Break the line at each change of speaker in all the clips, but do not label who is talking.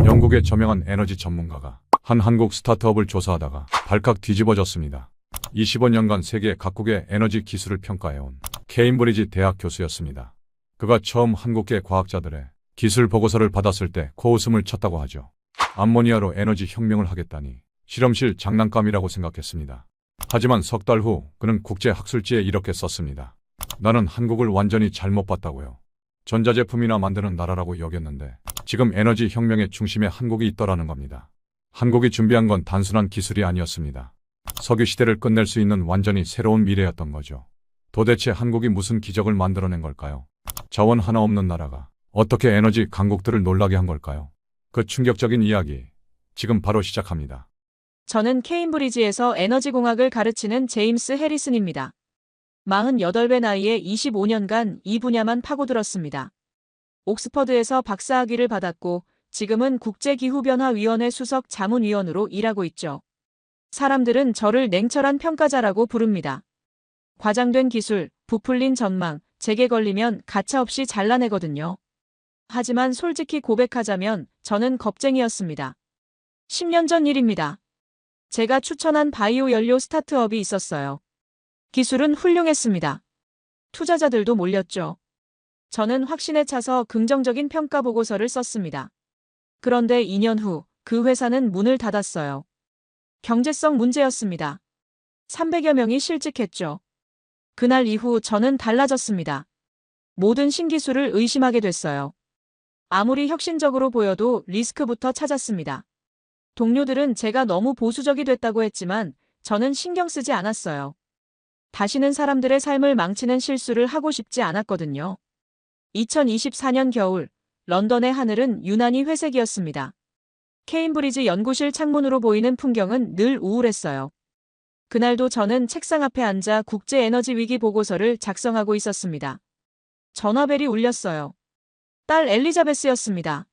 영국의 저명한 에너지 전문가가 한 한국 스타트업을 조사하다가 발칵 뒤집어졌습니다. 25년간 세계 각국의 에너지 기술을 평가해온 케임브리지 대학 교수였습니다. 그가 처음 한국계 과학자들의 기술 보고서를 받았을 때 코웃음을 쳤다고 하죠. 암모니아로 에너지 혁명을 하겠다니 실험실 장난감이라고 생각했습니다. 하지만 석 달 후 그는 국제 학술지에 이렇게 썼습니다. 나는 한국을 완전히 잘못 봤다고요. 전자제품이나 만드는 나라라고 여겼는데 지금 에너지 혁명의 중심에 한국이 있더라는 겁니다. 한국이 준비한 건 단순한 기술이 아니었습니다. 석유 시대를 끝낼 수 있는 완전히 새로운 미래였던 거죠. 도대체 한국이 무슨 기적을 만들어낸 걸까요? 자원 하나 없는 나라가 어떻게 에너지 강국들을 놀라게 한 걸까요? 그 충격적인 이야기 지금 바로 시작합니다.
저는 케임브리지에서 에너지공학을 가르치는 제임스 해리슨입니다. 48배 나이에 25년간 이 분야만 파고들었습니다. 옥스퍼드에서 박사학위를 받았고 지금은 국제기후변화위원회 수석 자문위원으로 일하고 있죠. 사람들은 저를 냉철한 평가자라고 부릅니다. 과장된 기술, 부풀린 전망, 제게 걸리면 가차없이 잘라내거든요. 하지만 솔직히 고백하자면 저는 겁쟁이였습니다. 10년 전 일입니다. 제가 추천한 바이오 연료 스타트업이 있었어요. 기술은 훌륭했습니다. 투자자들도 몰렸죠. 저는 확신에 차서 긍정적인 평가 보고서를 썼습니다. 그런데 2년 후 그 회사는 문을 닫았어요. 경제성 문제였습니다. 300여 명이 실직했죠. 그날 이후 저는 달라졌습니다. 모든 신기술을 의심하게 됐어요. 아무리 혁신적으로 보여도 리스크부터 찾았습니다. 동료들은 제가 너무 보수적이 됐다고 했지만 저는 신경 쓰지 않았어요. 다시는 사람들의 삶을 망치는 실수를 하고 싶지 않았거든요. 2024년 겨울, 런던의 하늘은 유난히 회색이었습니다. 케임브리지 연구실 창문으로 보이는 풍경은 늘 우울했어요. 그날도 저는 책상 앞에 앉아 국제에너지 위기 보고서를 작성하고 있었습니다. 전화벨이 울렸어요. 딸 엘리자베스였습니다.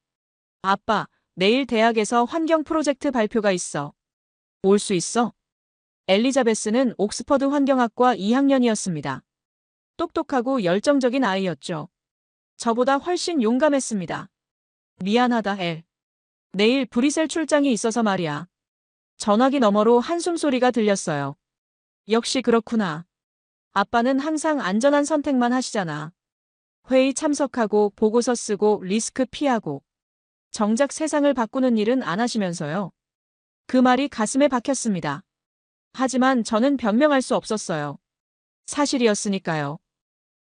아빠, 내일 대학에서 환경 프로젝트 발표가 있어. 올 수 있어? 엘리자베스는 옥스퍼드 환경학과 2학년이었습니다. 똑똑하고 열정적인 아이였죠. 저보다 훨씬 용감했습니다. 미안하다, 엘. 내일 브뤼셀 출장이 있어서 말이야. 전화기 너머로 한숨 소리가 들렸어요. 역시 그렇구나. 아빠는 항상 안전한 선택만 하시잖아. 회의 참석하고 보고서 쓰고 리스크 피하고. 정작 세상을 바꾸는 일은 안 하시면서요. 그 말이 가슴에 박혔습니다. 하지만 저는 변명할 수 없었어요. 사실이었으니까요.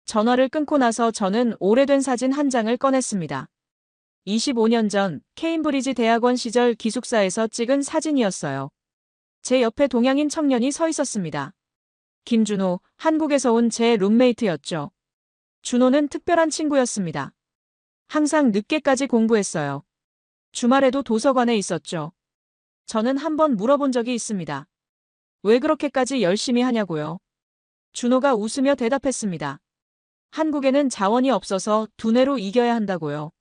전화를 끊고 나서 저는 오래된 사진 한 장을 꺼냈습니다. 25년 전 케임브리지 대학원 시절 기숙사에서 찍은 사진이었어요. 제 옆에 동양인 청년이 서 있었습니다. 김준호, 한국에서 온 제 룸메이트였죠. 준호는 특별한 친구였습니다. 항상 늦게까지 공부했어요. 주말에도 도서관에 있었죠. 저는 한번 물어본 적이 있습니다. 왜 그렇게까지 열심히 하냐고요? 준호가 웃으며 대답했습니다. 한국에는 자원이 없어서 두뇌로 이겨야 한다고요.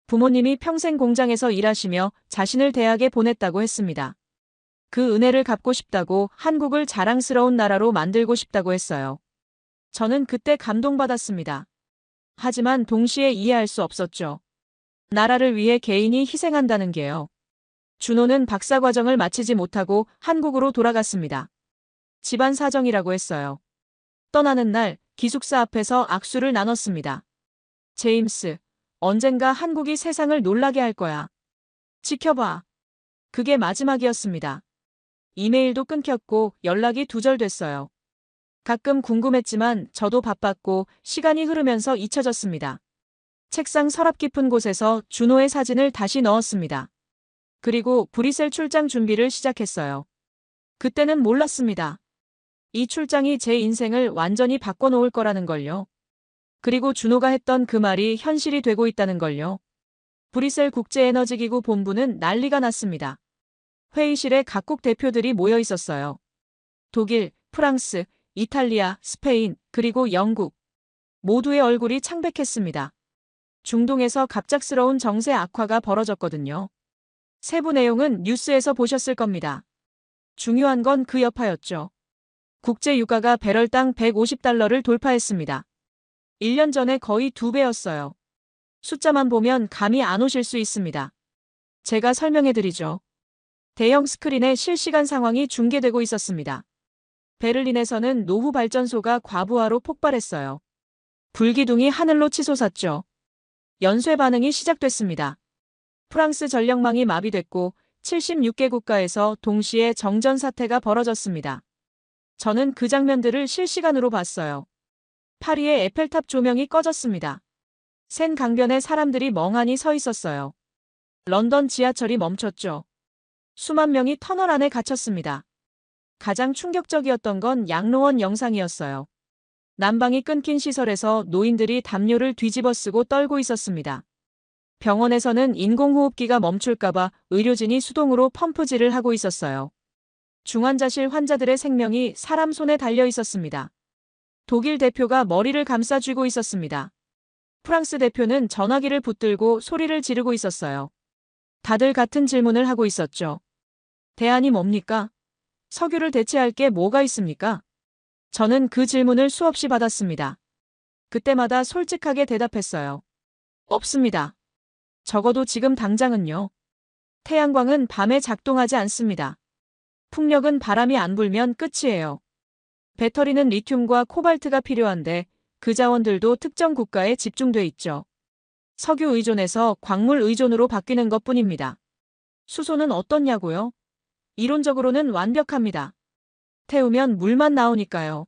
부모님이 평생 공장에서 일하시며 자신을 대학에 보냈다고 했습니다. 그 은혜를 갚고 싶다고 한국을 자랑스러운 나라로 만들고 싶다고 했어요. 저는 그때 감동받았습니다. 하지만 동시에 이해할 수 없었죠. 나라를 위해 개인이 희생한다는 게요. 준호는 박사과정을 마치지 못하고 한국으로 돌아갔습니다. 집안 사정이라고 했어요. 떠나는 날 기숙사 앞에서 악수를 나눴습니다. 제임스, 언젠가 한국이 세상을 놀라게 할 거야. 지켜봐. 그게 마지막이었습니다. 이메일도 끊겼고 연락이 두절됐어요. 가끔 궁금했지만 저도 바빴고 시간이 흐르면서 잊혀졌습니다. 책상 서랍 깊은 곳에서 준호의 사진을 다시 넣었습니다. 그리고 브뤼셀 출장 준비를 시작했어요. 그때는 몰랐습니다. 이 출장이 제 인생을 완전히 바꿔놓을 거라는 걸요. 그리고 준호가 했던 그 말이 현실이 되고 있다는 걸요. 브뤼셀 국제에너지기구 본부는 난리가 났습니다. 회의실에 각국 대표들이 모여 있었어요. 독일, 프랑스, 이탈리아, 스페인, 그리고 영국. 모두의 얼굴이 창백했습니다. 중동에서 갑작스러운 정세 악화가 벌어졌거든요. 세부 내용은 뉴스에서 보셨을 겁니다. 중요한 건 그 여파였죠. 국제 유가가 배럴당 150달러를 돌파했습니다. 1년 전에 거의 2배였어요. 숫자만 보면 감이 안 오실 수 있습니다. 제가 설명해드리죠. 대형 스크린에 실시간 상황이 중계되고 있었습니다. 베를린에서는 노후 발전소가 과부하로 폭발했어요. 불기둥이 하늘로 치솟았죠. 연쇄 반응이 시작됐습니다. 프랑스 전력망이 마비됐고 76개 국가에서 동시에 정전 사태가 벌어졌습니다. 저는 그 장면들을 실시간으로 봤어요. 파리의 에펠탑 조명이 꺼졌습니다. 센 강변에 사람들이 멍하니 서 있었어요. 런던 지하철이 멈췄죠. 수만 명이 터널 안에 갇혔습니다. 가장 충격적이었던 건 양로원 영상이었어요. 난방이 끊긴 시설에서 노인들이 담요를 뒤집어 쓰고 떨고 있었습니다. 병원에서는 인공호흡기가 멈출까봐 의료진이 수동으로 펌프질을 하고 있었어요. 중환자실 환자들의 생명이 사람 손에 달려 있었습니다. 독일 대표가 머리를 감싸 쥐고 있었습니다. 프랑스 대표는 전화기를 붙들고 소리를 지르고 있었어요. 다들 같은 질문을 하고 있었죠. 대안이 뭡니까? 석유를 대체할 게 뭐가 있습니까? 저는 그 질문을 수없이 받았습니다. 그때마다 솔직하게 대답했어요. 없습니다. 적어도 지금 당장은요. 태양광은 밤에 작동하지 않습니다. 풍력은 바람이 안 불면 끝이에요. 배터리는 리튬과 코발트가 필요한데 그 자원들도 특정 국가에 집중돼 있죠. 석유 의존에서 광물 의존으로 바뀌는 것뿐입니다. 수소는 어떻냐고요? 이론적으로는 완벽합니다. 태우면 물만 나오니까요.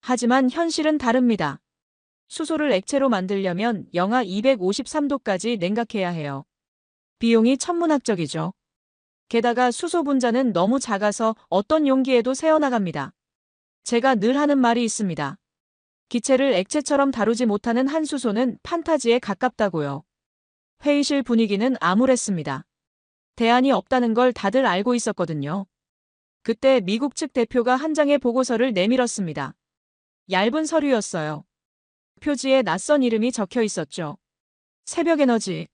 하지만 현실은 다릅니다. 수소를 액체로 만들려면 영하 253도까지 냉각해야 해요. 비용이 천문학적이죠. 게다가 수소 분자는 너무 작아서 어떤 용기에도 새어나갑니다. 제가 늘 하는 말이 있습니다. 기체를 액체처럼 다루지 못하는 한 수소는 판타지에 가깝다고요. 회의실 분위기는 암울했습니다. 대안이 없다는 걸 다들 알고 있었거든요. 그때 미국 측 대표가 한 장의 보고서를 내밀었습니다. 얇은 서류였어요. 표지에 낯선 이름이 적혀 있었죠. 새벽에너지.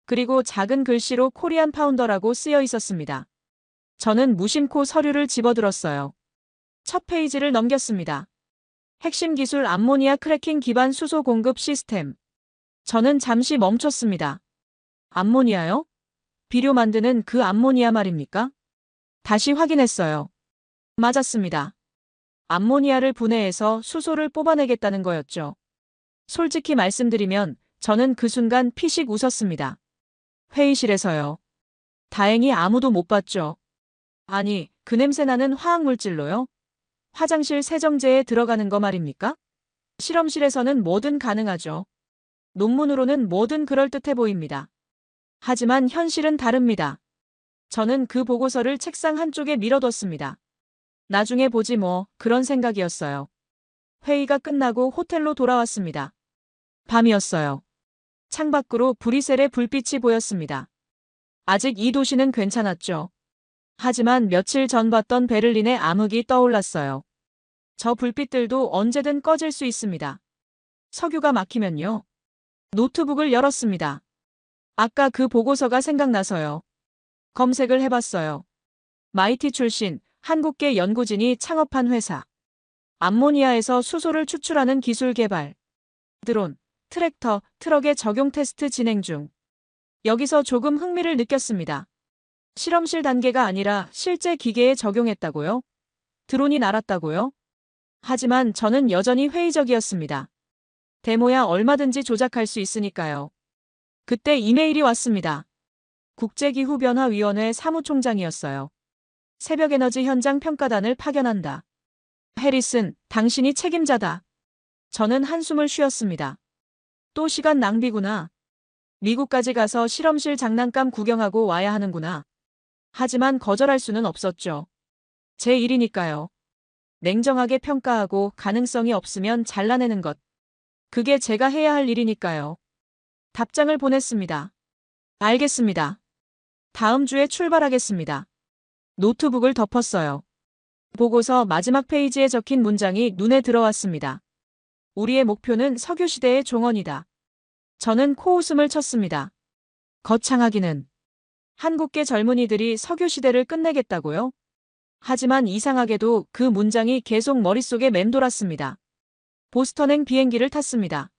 그리고 작은 글씨로 코리안 파운더라고 쓰여 있었습니다. 저는 무심코 서류를 집어들었어요. 첫 페이지를 넘겼습니다. 핵심 기술 암모니아 크래킹 기반 수소 공급 시스템. 저는 잠시 멈췄습니다. 암모니아요? 비료 만드는 그 암모니아 말입니까? 다시 확인했어요. 맞았습니다. 암모니아를 분해해서 수소를 뽑아내겠다는 거였죠. 솔직히 말씀드리면 저는 그 순간 피식 웃었습니다. 회의실에서요. 다행히 아무도 못 봤죠. 아니, 그 냄새나는 화학물질로요? 화장실 세정제에 들어가는 거 말입니까? 실험실에서는 뭐든 가능하죠. 논문으로는 뭐든 그럴듯해 보입니다. 하지만 현실은 다릅니다. 저는 그 보고서를 책상 한쪽에 밀어뒀습니다. 나중에 보지 뭐, 그런 생각이었어요. 회의가 끝나고 호텔로 돌아왔습니다. 밤이었어요. 창밖으로 브뤼셀의 불빛이 보였습니다. 아직 이 도시는 괜찮았죠. 하지만 며칠 전 봤던 베를린의 암흑이 떠올랐어요. 저 불빛들도 언제든 꺼질 수 있습니다. 석유가 막히면요. 노트북을 열었습니다. 아까 그 보고서가 생각나서요. 검색을 해봤어요. 마이티 출신 한국계 연구진이 창업한 회사. 암모니아에서 수소를 추출하는 기술 개발. 드론, 트랙터, 트럭의 적용 테스트 진행 중. 여기서 조금 흥미를 느꼈습니다. 실험실 단계가 아니라 실제 기계에 적용했다고요? 드론이 날았다고요? 하지만 저는 여전히 회의적이었습니다. 데모야 얼마든지 조작할 수 있으니까요. 그때 이메일이 왔습니다. 국제기후변화위원회 사무총장이었어요. 새벽에너지 현장 평가단을 파견한다. 해리슨, 당신이 책임자다. 저는 한숨을 쉬었습니다. 또 시간 낭비구나. 미국까지 가서 실험실 장난감 구경하고 와야 하는구나. 하지만 거절할 수는 없었죠. 제 일이니까요. 냉정하게 평가하고 가능성이 없으면 잘라내는 것. 그게 제가 해야 할 일이니까요. 답장을 보냈습니다. 알겠습니다. 다음 주에 출발하겠습니다. 노트북을 덮었어요. 보고서 마지막 페이지에 적힌 문장이 눈에 들어왔습니다. 우리의 목표는 석유시대의 종언이다. 저는 코웃음을 쳤습니다. 거창하기는. 한국계 젊은이들이 석유시대를 끝내겠다고요? 하지만 이상하게도 그 문장이 계속 머릿속에 맴돌았습니다. 보스턴행 비행기를 탔습니다.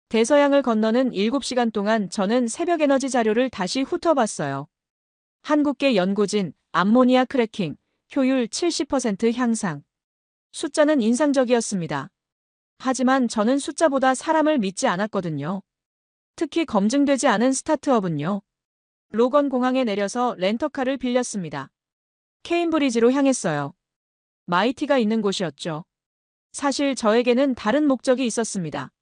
대서양을 건너는 7시간 동안 저는 새벽에너지 자료를 다시 훑어봤어요. 한국계 연구진, 암모니아 크래킹, 효율 70% 향상. 숫자는 인상적이었습니다. 하지만 저는 숫자보다 사람을 믿지 않았거든요. 특히 검증되지 않은 스타트업은요. 로건 공항에 내려서 렌터카를 빌렸습니다. 케임브리지로 향했어요. 마이티가 있는 곳이었죠. 사실 저에게는 다른 목적이 있었습니다.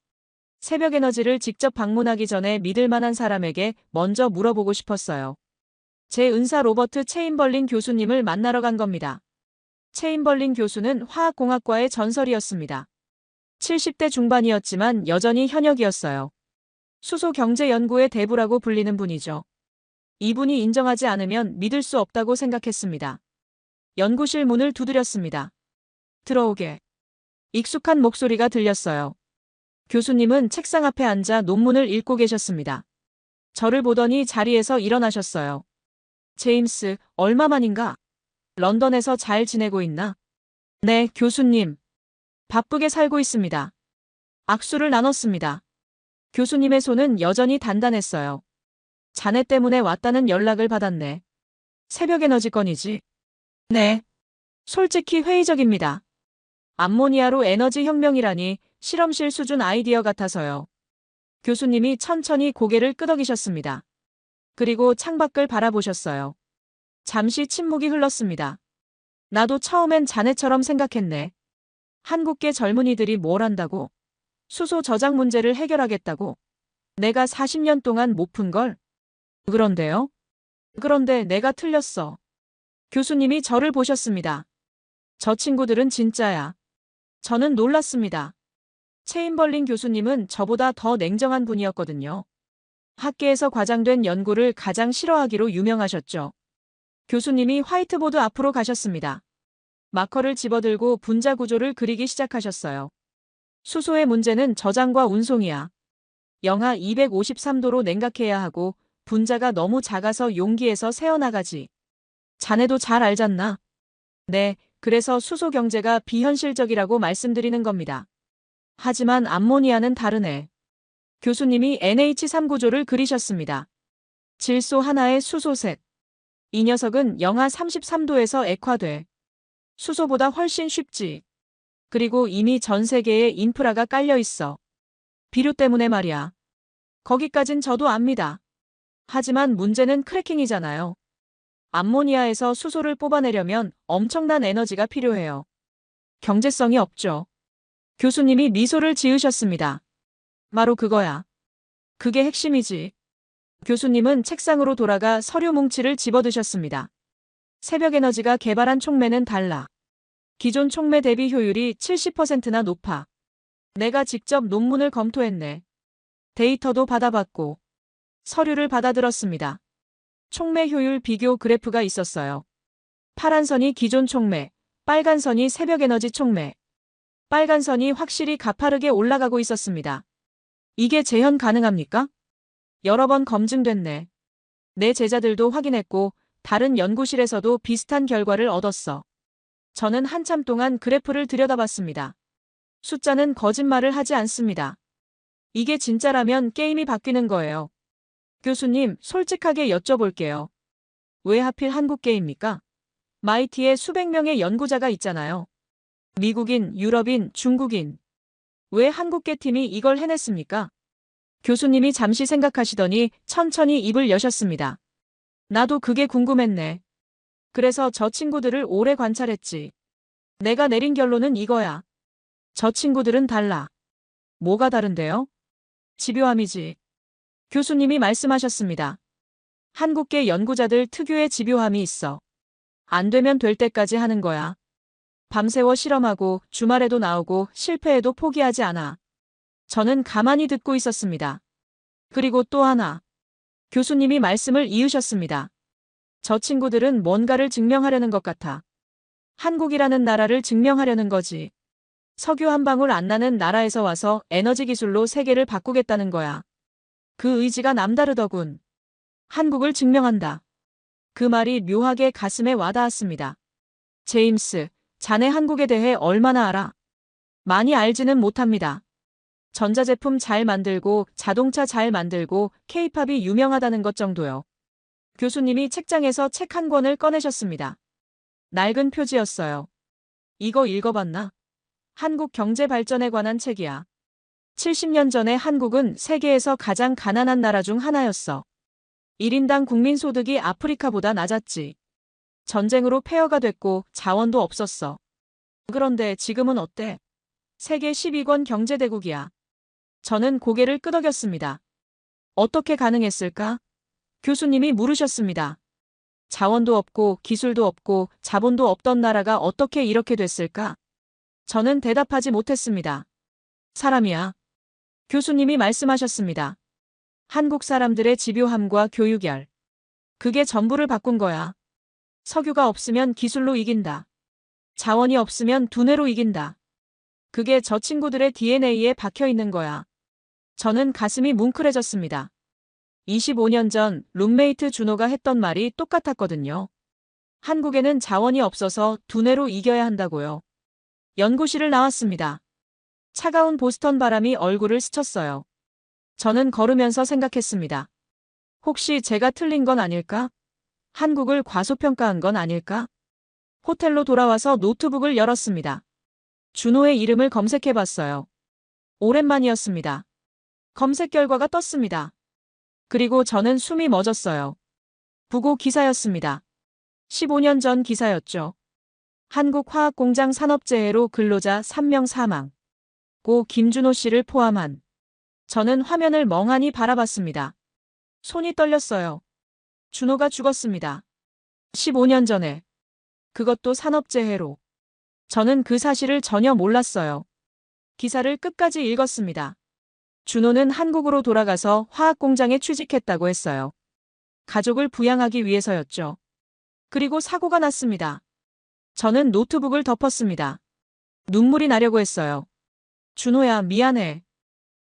새벽 에너지를 직접 방문하기 전에 믿을 만한 사람에게 먼저 물어보고 싶었어요. 제 은사 로버트 체인벌린 교수님을 만나러 간 겁니다. 체인벌린 교수는 화학공학과의 전설이었습니다. 70대 중반이었지만 여전히 현역이었어요. 수소 경제 연구의 대부라고 불리는 분이죠. 이분이 인정하지 않으면 믿을 수 없다고 생각했습니다. 연구실 문을 두드렸습니다. 들어오게. 익숙한 목소리가 들렸어요. 교수님은 책상 앞에 앉아 논문을 읽고 계셨습니다. 저를 보더니 자리에서 일어나셨어요. 제임스, 얼마 만인가? 런던에서 잘 지내고 있나? 네, 교수님. 바쁘게 살고 있습니다. 악수를 나눴습니다. 교수님의 손은 여전히 단단했어요. 자네 때문에 왔다는 연락을 받았네. 새벽 에너지 건이지? 네. 솔직히 회의적입니다. 암모니아로 에너지 혁명이라니 실험실 수준 아이디어 같아서요. 교수님이 천천히 고개를 끄덕이셨습니다. 그리고 창밖을 바라보셨어요. 잠시 침묵이 흘렀습니다. 나도 처음엔 자네처럼 생각했네. 한국계 젊은이들이 뭘 한다고? 수소 저장 문제를 해결하겠다고? 내가 40년 동안 못 푼 걸? 그런데요? 그런데 내가 틀렸어. 교수님이 저를 보셨습니다. 저 친구들은 진짜야. 저는 놀랐습니다. 체인벌린 교수님은 저보다 더 냉정한 분이었거든요. 학계에서 과장된 연구를 가장 싫어하기로 유명하셨죠. 교수님이 화이트보드 앞으로 가셨습니다. 마커를 집어들고 분자 구조를 그리기 시작하셨어요. 수소의 문제는 저장과 운송이야. 영하 253도로 냉각해야 하고 분자가 너무 작아서 용기에서 새어나가지. 자네도 잘 알잖나? 네, 그래서 수소 경제가 비현실적이라고 말씀드리는 겁니다. 하지만 암모니아는 다르네. 교수님이 NH3 구조를 그리셨습니다. 질소 하나에 수소 셋. 이 녀석은 영하 33도에서 액화돼. 수소보다 훨씬 쉽지. 그리고 이미 전 세계에 인프라가 깔려 있어. 비료 때문에 말이야. 거기까진 저도 압니다. 하지만 문제는 크래킹이잖아요. 암모니아에서 수소를 뽑아내려면 엄청난 에너지가 필요해요. 경제성이 없죠. 교수님이 미소를 지으셨습니다. 바로 그거야. 그게 핵심이지. 교수님은 책상으로 돌아가 서류 뭉치를 집어드셨습니다. 새벽 에너지가 개발한 촉매는 달라. 기존 촉매 대비 효율이 70%나 높아. 내가 직접 논문을 검토했네. 데이터도 받아봤고 서류를 받아들었습니다. 촉매 효율 비교 그래프가 있었어요. 파란 선이 기존 촉매, 빨간 선이 새벽 에너지 촉매. 빨간 선이 확실히 가파르게 올라가고 있었습니다. 이게 재현 가능합니까? 여러 번 검증됐네. 내 제자들도 확인했고 다른 연구실에서도 비슷한 결과를 얻었어. 저는 한참 동안 그래프를 들여다봤습니다. 숫자는 거짓말을 하지 않습니다. 이게 진짜라면 게임이 바뀌는 거예요. 교수님, 솔직하게 여쭤볼게요. 왜 하필 한국계입니까? 마이티에 수백 명의 연구자가 있잖아요. 미국인, 유럽인, 중국인. 왜 한국계 팀이 이걸 해냈습니까? 교수님이 잠시 생각하시더니 천천히 입을 여셨습니다. 나도 그게 궁금했네. 그래서 저 친구들을 오래 관찰했지. 내가 내린 결론은 이거야. 저 친구들은 달라. 뭐가 다른데요? 집요함이지. 교수님이 말씀하셨습니다. 한국계 연구자들 특유의 집요함이 있어. 안 되면 될 때까지 하는 거야. 밤새워 실험하고 주말에도 나오고 실패해도 포기하지 않아. 저는 가만히 듣고 있었습니다. 그리고 또 하나. 교수님이 말씀을 이으셨습니다. 저 친구들은 뭔가를 증명하려는 것 같아. 한국이라는 나라를 증명하려는 거지. 석유 한 방울 안 나는 나라에서 와서 에너지 기술로 세계를 바꾸겠다는 거야. 그 의지가 남다르더군. 한국을 증명한다. 그 말이 묘하게 가슴에 와닿았습니다. 제임스, 자네 한국에 대해 얼마나 알아? 많이 알지는 못합니다. 전자제품 잘 만들고 자동차 잘 만들고 케이팝이 유명하다는 것 정도요. 교수님이 책장에서 책 한 권을 꺼내셨습니다. 낡은 표지였어요. 이거 읽어봤나? 한국 경제 발전에 관한 책이야. 70년 전에 한국은 세계에서 가장 가난한 나라 중 하나였어. 1인당 국민소득이 아프리카보다 낮았지. 전쟁으로 폐허가 됐고 자원도 없었어. 그런데 지금은 어때? 세계 10위권 경제대국이야. 저는 고개를 끄덕였습니다. 어떻게 가능했을까? 교수님이 물으셨습니다. 자원도 없고 기술도 없고 자본도 없던 나라가 어떻게 이렇게 됐을까? 저는 대답하지 못했습니다. 사람이야. 교수님이 말씀하셨습니다. 한국 사람들의 집요함과 교육열. 그게 전부를 바꾼 거야. 석유가 없으면 기술로 이긴다. 자원이 없으면 두뇌로 이긴다. 그게 저 친구들의 DNA에 박혀 있는 거야. 저는 가슴이 뭉클해졌습니다. 25년 전 룸메이트 준호가 했던 말이 똑같았거든요. 한국에는 자원이 없어서 두뇌로 이겨야 한다고요. 연구실을 나왔습니다. 차가운 보스턴 바람이 얼굴을 스쳤어요. 저는 걸으면서 생각했습니다. 혹시 제가 틀린 건 아닐까? 한국을 과소평가한 건 아닐까? 호텔로 돌아와서 노트북을 열었습니다. 준호의 이름을 검색해봤어요. 오랜만이었습니다. 검색 결과가 떴습니다. 그리고 저는 숨이 멎었어요. 부고 기사였습니다. 15년 전 기사였죠. 한국화학공장 산업재해로 근로자 3명 사망. 고 김준호 씨를 포함한. 저는 화면을 멍하니 바라봤습니다. 손이 떨렸어요. 준호가 죽었습니다. 15년 전에. 그것도 산업재해로. 저는 그 사실을 전혀 몰랐어요. 기사를 끝까지 읽었습니다. 준호는 한국으로 돌아가서 화학공장에 취직했다고 했어요. 가족을 부양하기 위해서였죠. 그리고 사고가 났습니다. 저는 노트북을 덮었습니다. 눈물이 나려고 했어요. 준호야, 미안해.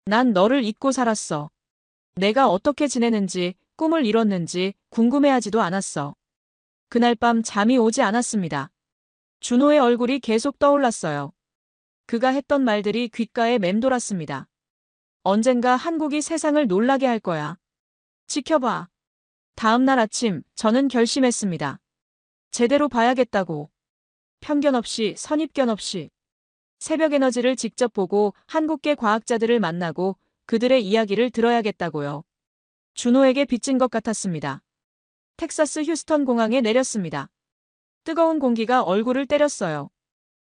난 너를 잊고 살았어. 내가 어떻게 지내는지, 꿈을 이뤘는지 궁금해하지도 않았어. 그날 밤 잠이 오지 않았습니다. 준호의 얼굴이 계속 떠올랐어요. 그가 했던 말들이 귓가에 맴돌았습니다. 언젠가 한국이 세상을 놀라게 할 거야. 지켜봐. 다음 날 아침 저는 결심했습니다. 제대로 봐야겠다고. 편견 없이 선입견 없이. 새벽 에너지를 직접 보고 한국계 과학자들을 만나고 그들의 이야기를 들어야겠다고요. 준호에게 빚진 것 같았습니다. 텍사스 휴스턴 공항에 내렸습니다. 뜨거운 공기가 얼굴을 때렸어요.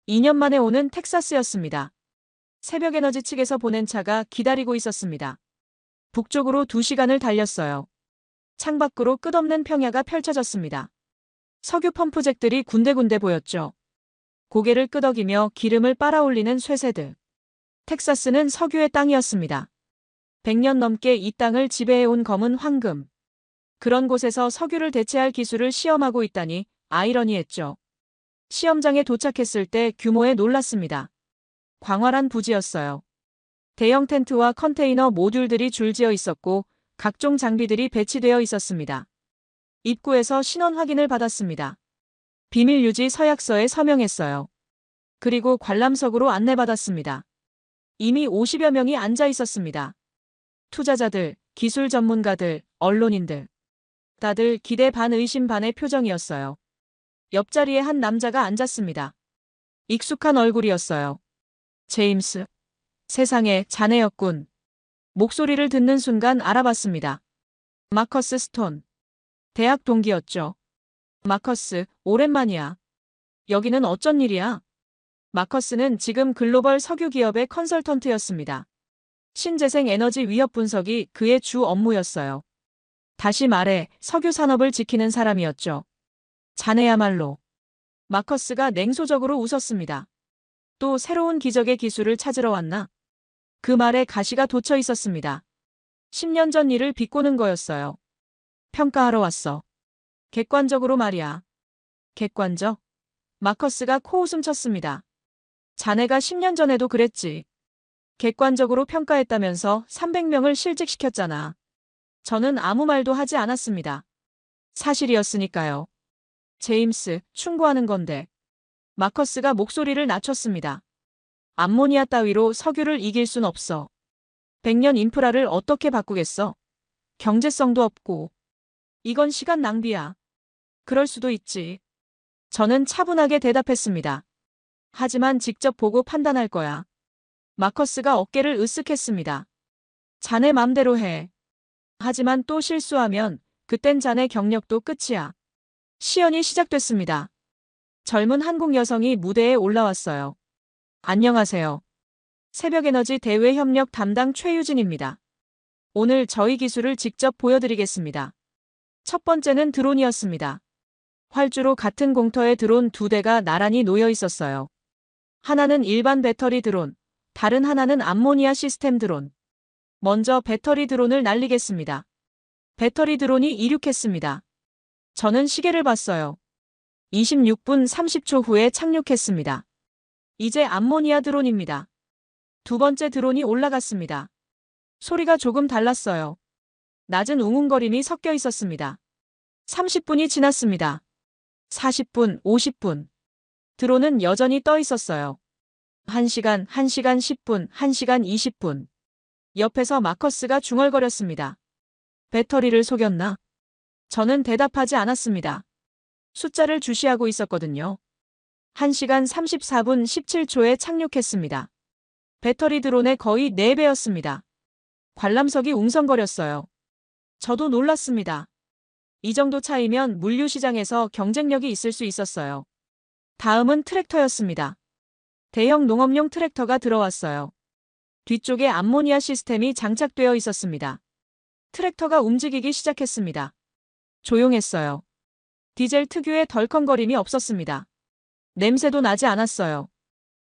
2년 만에 오는 텍사스였습니다. 새벽 에너지 측에서 보낸 차가 기다리고 있었습니다. 북쪽으로 2시간을 달렸어요. 창밖으로 끝없는 평야가 펼쳐졌습니다. 석유 펌프잭들이 군데군데 보였죠. 고개를 끄덕이며 기름을 빨아올리는 쇠새들. 텍사스는 석유의 땅이었습니다. 100년 넘게 이 땅을 지배해온 검은 황금. 그런 곳에서 석유를 대체할 기술을 시험하고 있다니 아이러니했죠. 시험장에 도착했을 때 규모에 놀랐습니다. 광활한 부지였어요. 대형 텐트와 컨테이너 모듈들이 줄지어 있었고 각종 장비들이 배치되어 있었습니다. 입구에서 신원 확인을 받았습니다. 비밀 유지 서약서에 서명했어요. 그리고 관람석으로 안내받았습니다. 이미 50여 명이 앉아 있었습니다. 투자자들, 기술 전문가들, 언론인들. 다들 기대 반 의심 반의 표정이었어요. 옆자리에 한 남자가 앉았습니다. 익숙한 얼굴이었어요. 제임스. 세상에, 자네였군. 목소리를 듣는 순간 알아봤습니다. 마커스 스톤. 대학 동기였죠. 마커스, 오랜만이야. 여기는 어쩐 일이야? 마커스는 지금 글로벌 석유 기업의 컨설턴트였습니다. 신재생 에너지 위협 분석이 그의 주 업무였어요. 다시 말해 석유 산업을 지키는 사람이었죠. 자네야말로. 마커스가 냉소적으로 웃었습니다. 또 새로운 기적의 기술을 찾으러 왔나? 그 말에 가시가 돋쳐 있었습니다. 10년 전 일을 비꼬는 거였어요. 평가하러 왔어. 객관적으로 말이야. 객관적? 마커스가 코웃음 쳤습니다. 자네가 10년 전에도 그랬지. 객관적으로 평가했다면서 300명을 실직시켰잖아. 저는 아무 말도 하지 않았습니다. 사실이었으니까요. 제임스, 충고하는 건데. 마커스가 목소리를 낮췄습니다. 암모니아 따위로 석유를 이길 순 없어. 100년 인프라를 어떻게 바꾸겠어? 경제성도 없고. 이건 시간 낭비야. 그럴 수도 있지. 저는 차분하게 대답했습니다. 하지만 직접 보고 판단할 거야. 마커스가 어깨를 으쓱했습니다. 자네 맘대로 해. 하지만 또 실수하면 그땐 자네 경력도 끝이야. 시연이 시작됐습니다. 젊은 한국 여성이 무대에 올라왔어요. 안녕하세요. 새벽에너지 대외 협력 담당 최유진입니다. 오늘 저희 기술을 직접 보여드리겠습니다. 첫 번째는 드론이었습니다. 활주로 같은 공터에 드론 2대가 나란히 놓여 있었어요. 하나는 일반 배터리 드론, 다른 하나는 암모니아 시스템 드론. 먼저 배터리 드론을 날리겠습니다. 배터리 드론이 이륙했습니다. 저는 시계를 봤어요. 26분 30초 후에 착륙했습니다. 이제 암모니아 드론입니다. 두 번째 드론이 올라갔습니다. 소리가 조금 달랐어요. 낮은 웅웅거림이 섞여 있었습니다. 30분이 지났습니다. 40분, 50분. 드론은 여전히 떠 있었어요. 1시간, 1시간 10분, 1시간 20분. 옆에서 마커스가 중얼거렸습니다. 배터리를 속였나? 저는 대답하지 않았습니다. 숫자를 주시하고 있었거든요. 1시간 34분 17초에 착륙했습니다. 배터리 드론의 거의 4배였습니다. 관람석이 웅성거렸어요. 저도 놀랐습니다. 이 정도 차이면 물류시장에서 경쟁력이 있을 수 있었어요. 다음은 트랙터였습니다. 대형 농업용 트랙터가 들어왔어요. 뒤쪽에 암모니아 시스템이 장착되어 있었습니다. 트랙터가 움직이기 시작했습니다. 조용했어요. 디젤 특유의 덜컹거림이 없었습니다. 냄새도 나지 않았어요.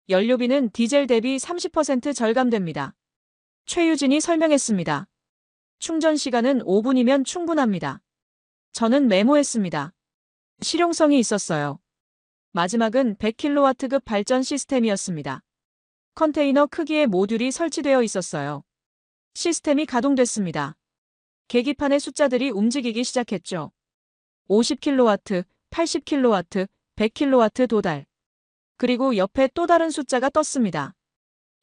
연료비는 디젤 대비 30% 절감됩니다. 최유진이 설명했습니다. 충전 시간은 5분이면 충분합니다. 저는 메모했습니다. 실용성이 있었어요. 마지막은 100kW급 발전 시스템이었습니다. 컨테이너 크기의 모듈이 설치되어 있었어요. 시스템이 가동됐습니다. 계기판의 숫자들이 움직이기 시작했죠. 50kW, 80kW, 100kW 도달. 그리고 옆에 또 다른 숫자가 떴습니다.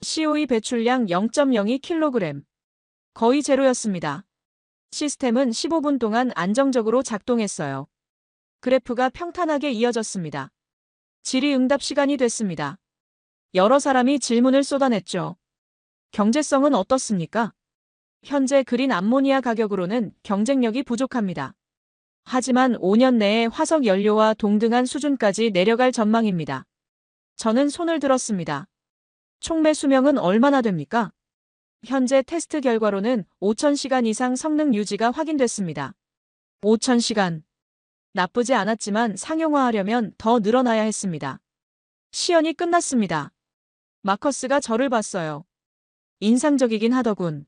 CO2 배출량 0.02kg. 거의 제로였습니다. 시스템은 15분 동안 안정적으로 작동했어요. 그래프가 평탄하게 이어졌습니다. 질의응답 시간이 됐습니다. 여러 사람이 질문을 쏟아냈죠. 경제성은 어떻습니까? 현재 그린 암모니아 가격으로는 경쟁력이 부족합니다. 하지만 5년 내에 화석 연료와 동등한 수준까지 내려갈 전망입니다. 저는 손을 들었습니다. 총 매수명은 얼마나 됩니까? 현재 테스트 결과로는 5,000시간 이상 성능 유지가 확인됐습니다. 5,000시간. 나쁘지 않았지만 상용화하려면 더 늘어나야 했습니다. 시연이 끝났습니다. 마커스가 저를 봤어요. 인상적이긴 하더군.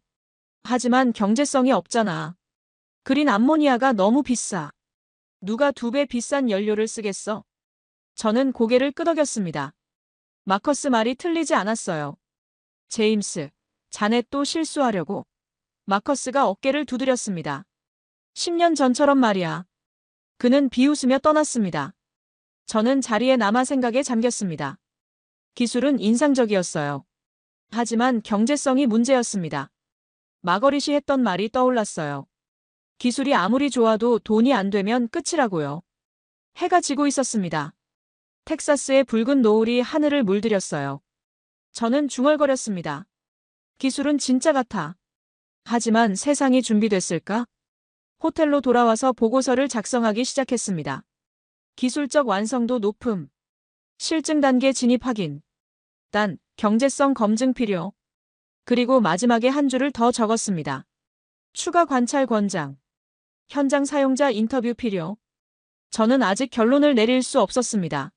하지만 경제성이 없잖아. 그린 암모니아가 너무 비싸. 누가 2배 비싼 연료를 쓰겠어? 저는 고개를 끄덕였습니다. 마커스 말이 틀리지 않았어요. 제임스, 자네 또 실수하려고. 마커스가 어깨를 두드렸습니다. 10년 전처럼 말이야. 그는 비웃으며 떠났습니다. 저는 자리에 남아 생각에 잠겼습니다. 기술은 인상적이었어요. 하지만 경제성이 문제였습니다. 마거릿이 했던 말이 떠올랐어요. 기술이 아무리 좋아도 돈이 안 되면 끝이라고요. 해가 지고 있었습니다. 텍사스의 붉은 노을이 하늘을 물들였어요. 저는 중얼거렸습니다. 기술은 진짜 같아. 하지만 세상이 준비됐을까? 호텔로 돌아와서 보고서를 작성하기 시작했습니다. 기술적 완성도 높음. 실증 단계 진입 확인. 단, 경제성 검증 필요. 그리고 마지막에 한 줄을 더 적었습니다. 추가 관찰 권장. 현장 사용자 인터뷰 필요. 저는 아직 결론을 내릴 수 없었습니다.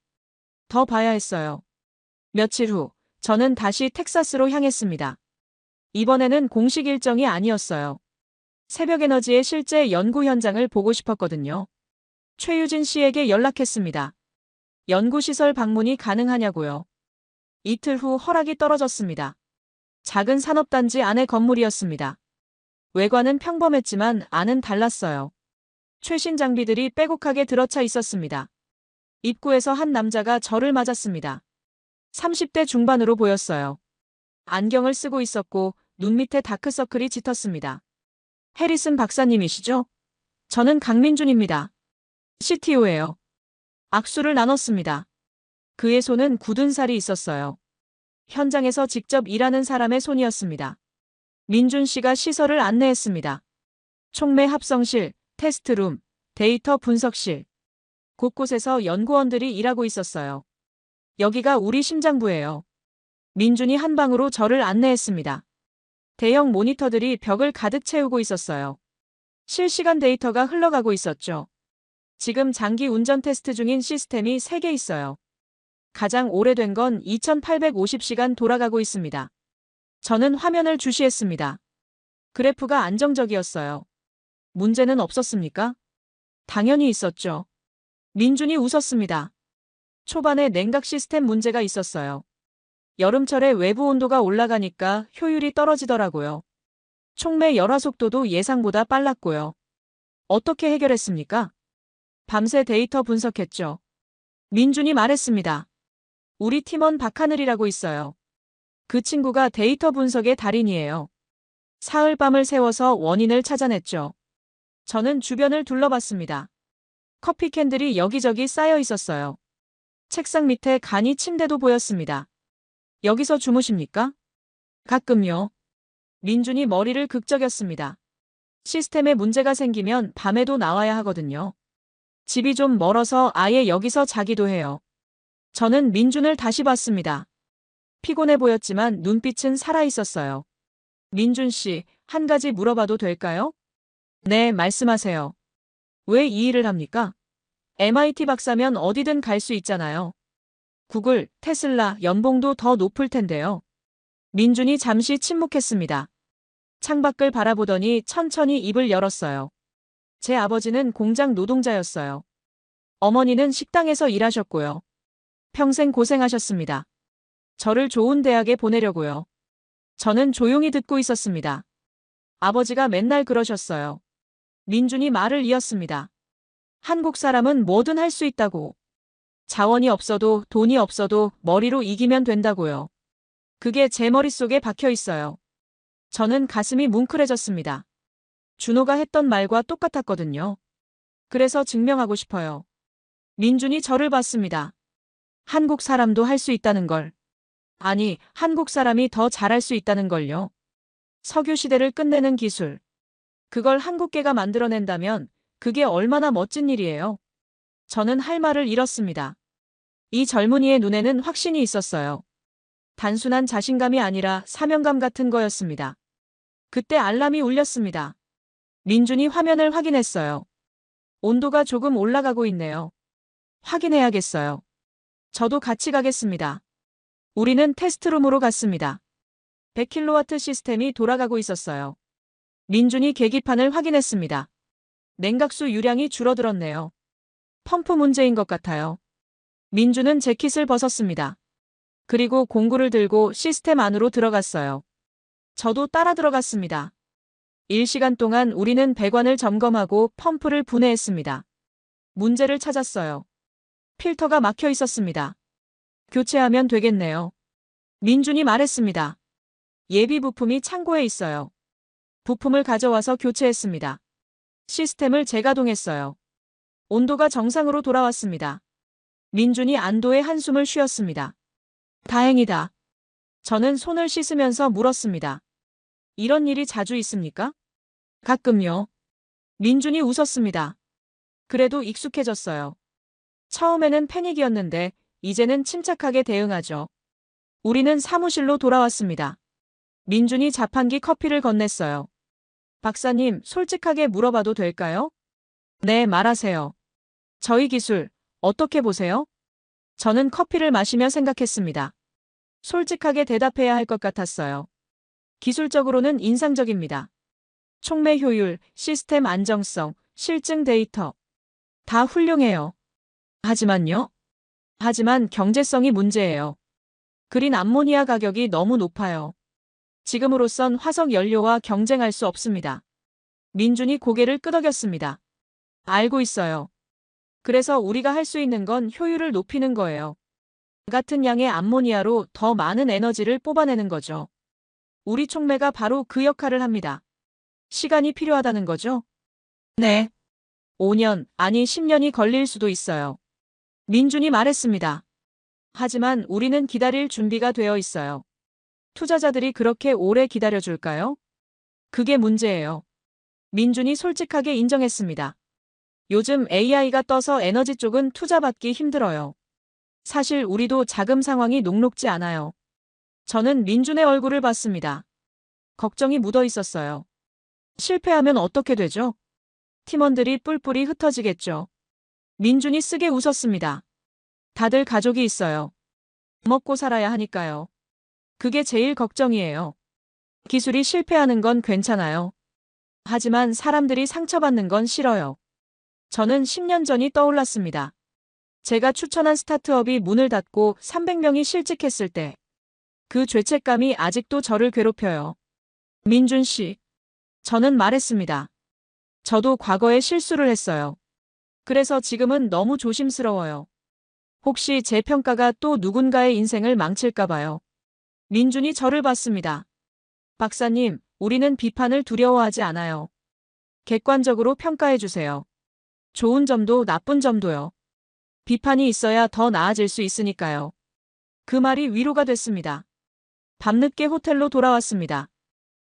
더 봐야 했어요. 며칠 후, 저는 다시 텍사스로 향했습니다. 이번에는 공식 일정이 아니었어요. 새벽에너지의 실제 연구 현장을 보고 싶었거든요. 최유진 씨에게 연락했습니다. 연구시설 방문이 가능하냐고요. 이틀 후 허락이 떨어졌습니다. 작은 산업단지 안의 건물이었습니다. 외관은 평범했지만 안은 달랐어요. 최신 장비들이 빼곡하게 들어차 있었습니다. 입구에서 한 남자가 저를 맞았습니다. 30대 중반으로 보였어요. 안경을 쓰고 있었고 눈 밑에 다크서클이 짙었습니다. 해리슨 박사님이시죠? 저는 강민준입니다. CTO예요. 악수를 나눴습니다. 그의 손은 굳은 살이 있었어요. 현장에서 직접 일하는 사람의 손이었습니다. 민준 씨가 시설을 안내했습니다. 촉매 합성실, 테스트룸, 데이터 분석실. 곳곳에서 연구원들이 일하고 있었어요. 여기가 우리 심장부예요. 민준이 한 방으로 저를 안내했습니다. 대형 모니터들이 벽을 가득 채우고 있었어요. 실시간 데이터가 흘러가고 있었죠. 지금 장기 운전 테스트 중인 시스템이 3개 있어요. 가장 오래된 건 2850시간 돌아가고 있습니다. 저는 화면을 주시했습니다. 그래프가 안정적이었어요. 문제는 없었습니까? 당연히 있었죠. 민준이 웃었습니다. 초반에 냉각 시스템 문제가 있었어요. 여름철에 외부 온도가 올라가니까 효율이 떨어지더라고요. 촉매 열화 속도도 예상보다 빨랐고요. 어떻게 해결했습니까? 밤새 데이터 분석했죠. 민준이 말했습니다. 우리 팀원 박하늘이라고 있어요. 그 친구가 데이터 분석의 달인이에요. 사흘 밤을 새워서 원인을 찾아냈죠. 저는 주변을 둘러봤습니다. 커피 캔들이 여기저기 쌓여 있었어요. 책상 밑에 간이 침대도 보였습니다. 여기서 주무십니까? 가끔요. 민준이 머리를 극적였습니다. 시스템에 문제가 생기면 밤에도 나와야 하거든요. 집이 좀 멀어서 아예 여기서 자기도 해요. 저는 민준을 다시 봤습니다. 피곤해 보였지만 눈빛은 살아있었어요. 민준 씨, 한 가지 물어봐도 될까요? 네, 말씀하세요. 왜 이 일을 합니까? MIT 박사면 어디든 갈 수 있잖아요. 구글, 테슬라, 연봉도 더 높을 텐데요. 민준이 잠시 침묵했습니다. 창밖을 바라보더니 천천히 입을 열었어요. 제 아버지는 공장 노동자였어요. 어머니는 식당에서 일하셨고요. 평생 고생하셨습니다. 저를 좋은 대학에 보내려고요. 저는 조용히 듣고 있었습니다. 아버지가 맨날 그러셨어요. 민준이 말을 이었습니다. 한국 사람은 뭐든 할 수 있다고. 자원이 없어도 돈이 없어도 머리로 이기면 된다고요. 그게 제 머릿속에 박혀 있어요. 저는 가슴이 뭉클해졌습니다. 준호가 했던 말과 똑같았거든요. 그래서 증명하고 싶어요. 민준이 저를 봤습니다. 한국 사람도 할 수 있다는 걸. 아니, 한국 사람이 더 잘할 수 있다는 걸요. 석유 시대를 끝내는 기술. 그걸 한국계가 만들어낸다면 그게 얼마나 멋진 일이에요. 저는 할 말을 잃었습니다. 이 젊은이의 눈에는 확신이 있었어요. 단순한 자신감이 아니라 사명감 같은 거였습니다. 그때 알람이 울렸습니다. 민준이 화면을 확인했어요. 온도가 조금 올라가고 있네요. 확인해야겠어요. 저도 같이 가겠습니다. 우리는 테스트룸으로 갔습니다. 100kW 시스템이 돌아가고 있었어요. 민준이 계기판을 확인했습니다. 냉각수 유량이 줄어들었네요. 펌프 문제인 것 같아요. 민준은 재킷을 벗었습니다. 그리고 공구를 들고 시스템 안으로 들어갔어요. 저도 따라 들어갔습니다. 1시간 동안 우리는 배관을 점검하고 펌프를 분해했습니다. 문제를 찾았어요. 필터가 막혀 있었습니다. 교체하면 되겠네요. 민준이 말했습니다. 예비 부품이 창고에 있어요. 부품을 가져와서 교체했습니다. 시스템을 재가동했어요. 온도가 정상으로 돌아왔습니다. 민준이 안도의 한숨을 쉬었습니다. 다행이다. 저는 손을 씻으면서 물었습니다. 이런 일이 자주 있습니까? 가끔요. 민준이 웃었습니다. 그래도 익숙해졌어요. 처음에는 패닉이었는데 이제는 침착하게 대응하죠. 우리는 사무실로 돌아왔습니다. 민준이 자판기 커피를 건넸어요. 박사님, 솔직하게 물어봐도 될까요? 네, 말하세요. 저희 기술, 어떻게 보세요? 저는 커피를 마시며 생각했습니다. 솔직하게 대답해야 할 것 같았어요. 기술적으로는 인상적입니다. 촉매 효율, 시스템 안정성, 실증 데이터. 다 훌륭해요. 하지만 경제성이 문제예요. 그린 암모니아 가격이 너무 높아요. 지금으로선 화석 연료와 경쟁할 수 없습니다. 민준이 고개를 끄덕였습니다. 알고 있어요. 그래서 우리가 할 수 있는 건 효율을 높이는 거예요. 같은 양의 암모니아로 더 많은 에너지를 뽑아내는 거죠. 우리 촉매가 바로 그 역할을 합니다. 시간이 필요하다는 거죠? 네. 5년, 아니 10년이 걸릴 수도 있어요. 민준이 말했습니다. 하지만 우리는 기다릴 준비가 되어 있어요. 투자자들이 그렇게 오래 기다려줄까요? 그게 문제예요. 민준이 솔직하게 인정했습니다. 요즘 AI가 떠서 에너지 쪽은 투자받기 힘들어요. 사실 우리도 자금 상황이 녹록지 않아요. 저는 민준의 얼굴을 봤습니다. 걱정이 묻어 있었어요. 실패하면 어떻게 되죠? 팀원들이 뿔뿔이 흩어지겠죠. 민준이 쓰게 웃었습니다. 다들 가족이 있어요. 먹고 살아야 하니까요. 그게 제일 걱정이에요. 기술이 실패하는 건 괜찮아요. 하지만 사람들이 상처받는 건 싫어요. 저는 10년 전이 떠올랐습니다. 제가 추천한 스타트업이 문을 닫고 300명이 실직했을 때 그 죄책감이 아직도 저를 괴롭혀요. 민준 씨, 저는 말했습니다. 저도 과거에 실수를 했어요. 그래서 지금은 너무 조심스러워요. 혹시 제 평가가 또 누군가의 인생을 망칠까 봐요. 민준이 저를 봤습니다. 박사님, 우리는 비판을 두려워하지 않아요. 객관적으로 평가해 주세요. 좋은 점도 나쁜 점도요. 비판이 있어야 더 나아질 수 있으니까요. 그 말이 위로가 됐습니다. 밤늦게 호텔로 돌아왔습니다.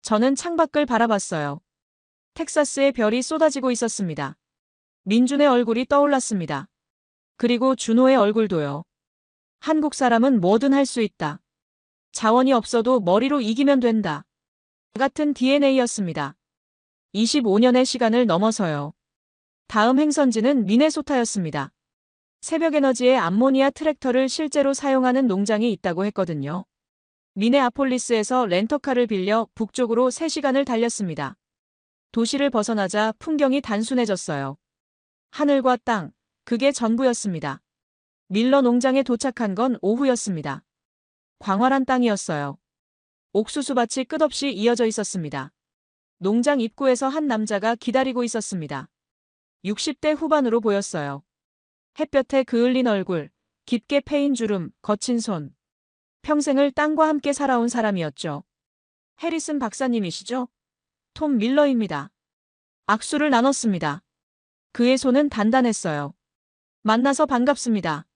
저는 창밖을 바라봤어요. 텍사스의 별이 쏟아지고 있었습니다. 민준의 얼굴이 떠올랐습니다. 그리고 준호의 얼굴도요. 한국 사람은 뭐든 할 수 있다. 자원이 없어도 머리로 이기면 된다. 같은 DNA였습니다. 25년의 시간을 넘어서요. 다음 행선지는 미네소타였습니다. 새벽에너지의 암모니아 트랙터를 실제로 사용하는 농장이 있다고 했거든요. 미네아폴리스에서 렌터카를 빌려 북쪽으로 3시간을 달렸습니다. 도시를 벗어나자 풍경이 단순해졌어요. 하늘과 땅, 그게 전부였습니다. 밀러 농장에 도착한 건 오후였습니다. 광활한 땅이었어요. 옥수수밭이 끝없이 이어져 있었습니다. 농장 입구에서 한 남자가 기다리고 있었습니다. 60대 후반으로 보였어요. 햇볕에 그을린 얼굴, 깊게 패인 주름, 거친 손. 평생을 땅과 함께 살아온 사람이었죠. 해리슨 박사님이시죠? 톰 밀러입니다. 악수를 나눴습니다. 그의 손은 단단했어요. 만나서 반갑습니다.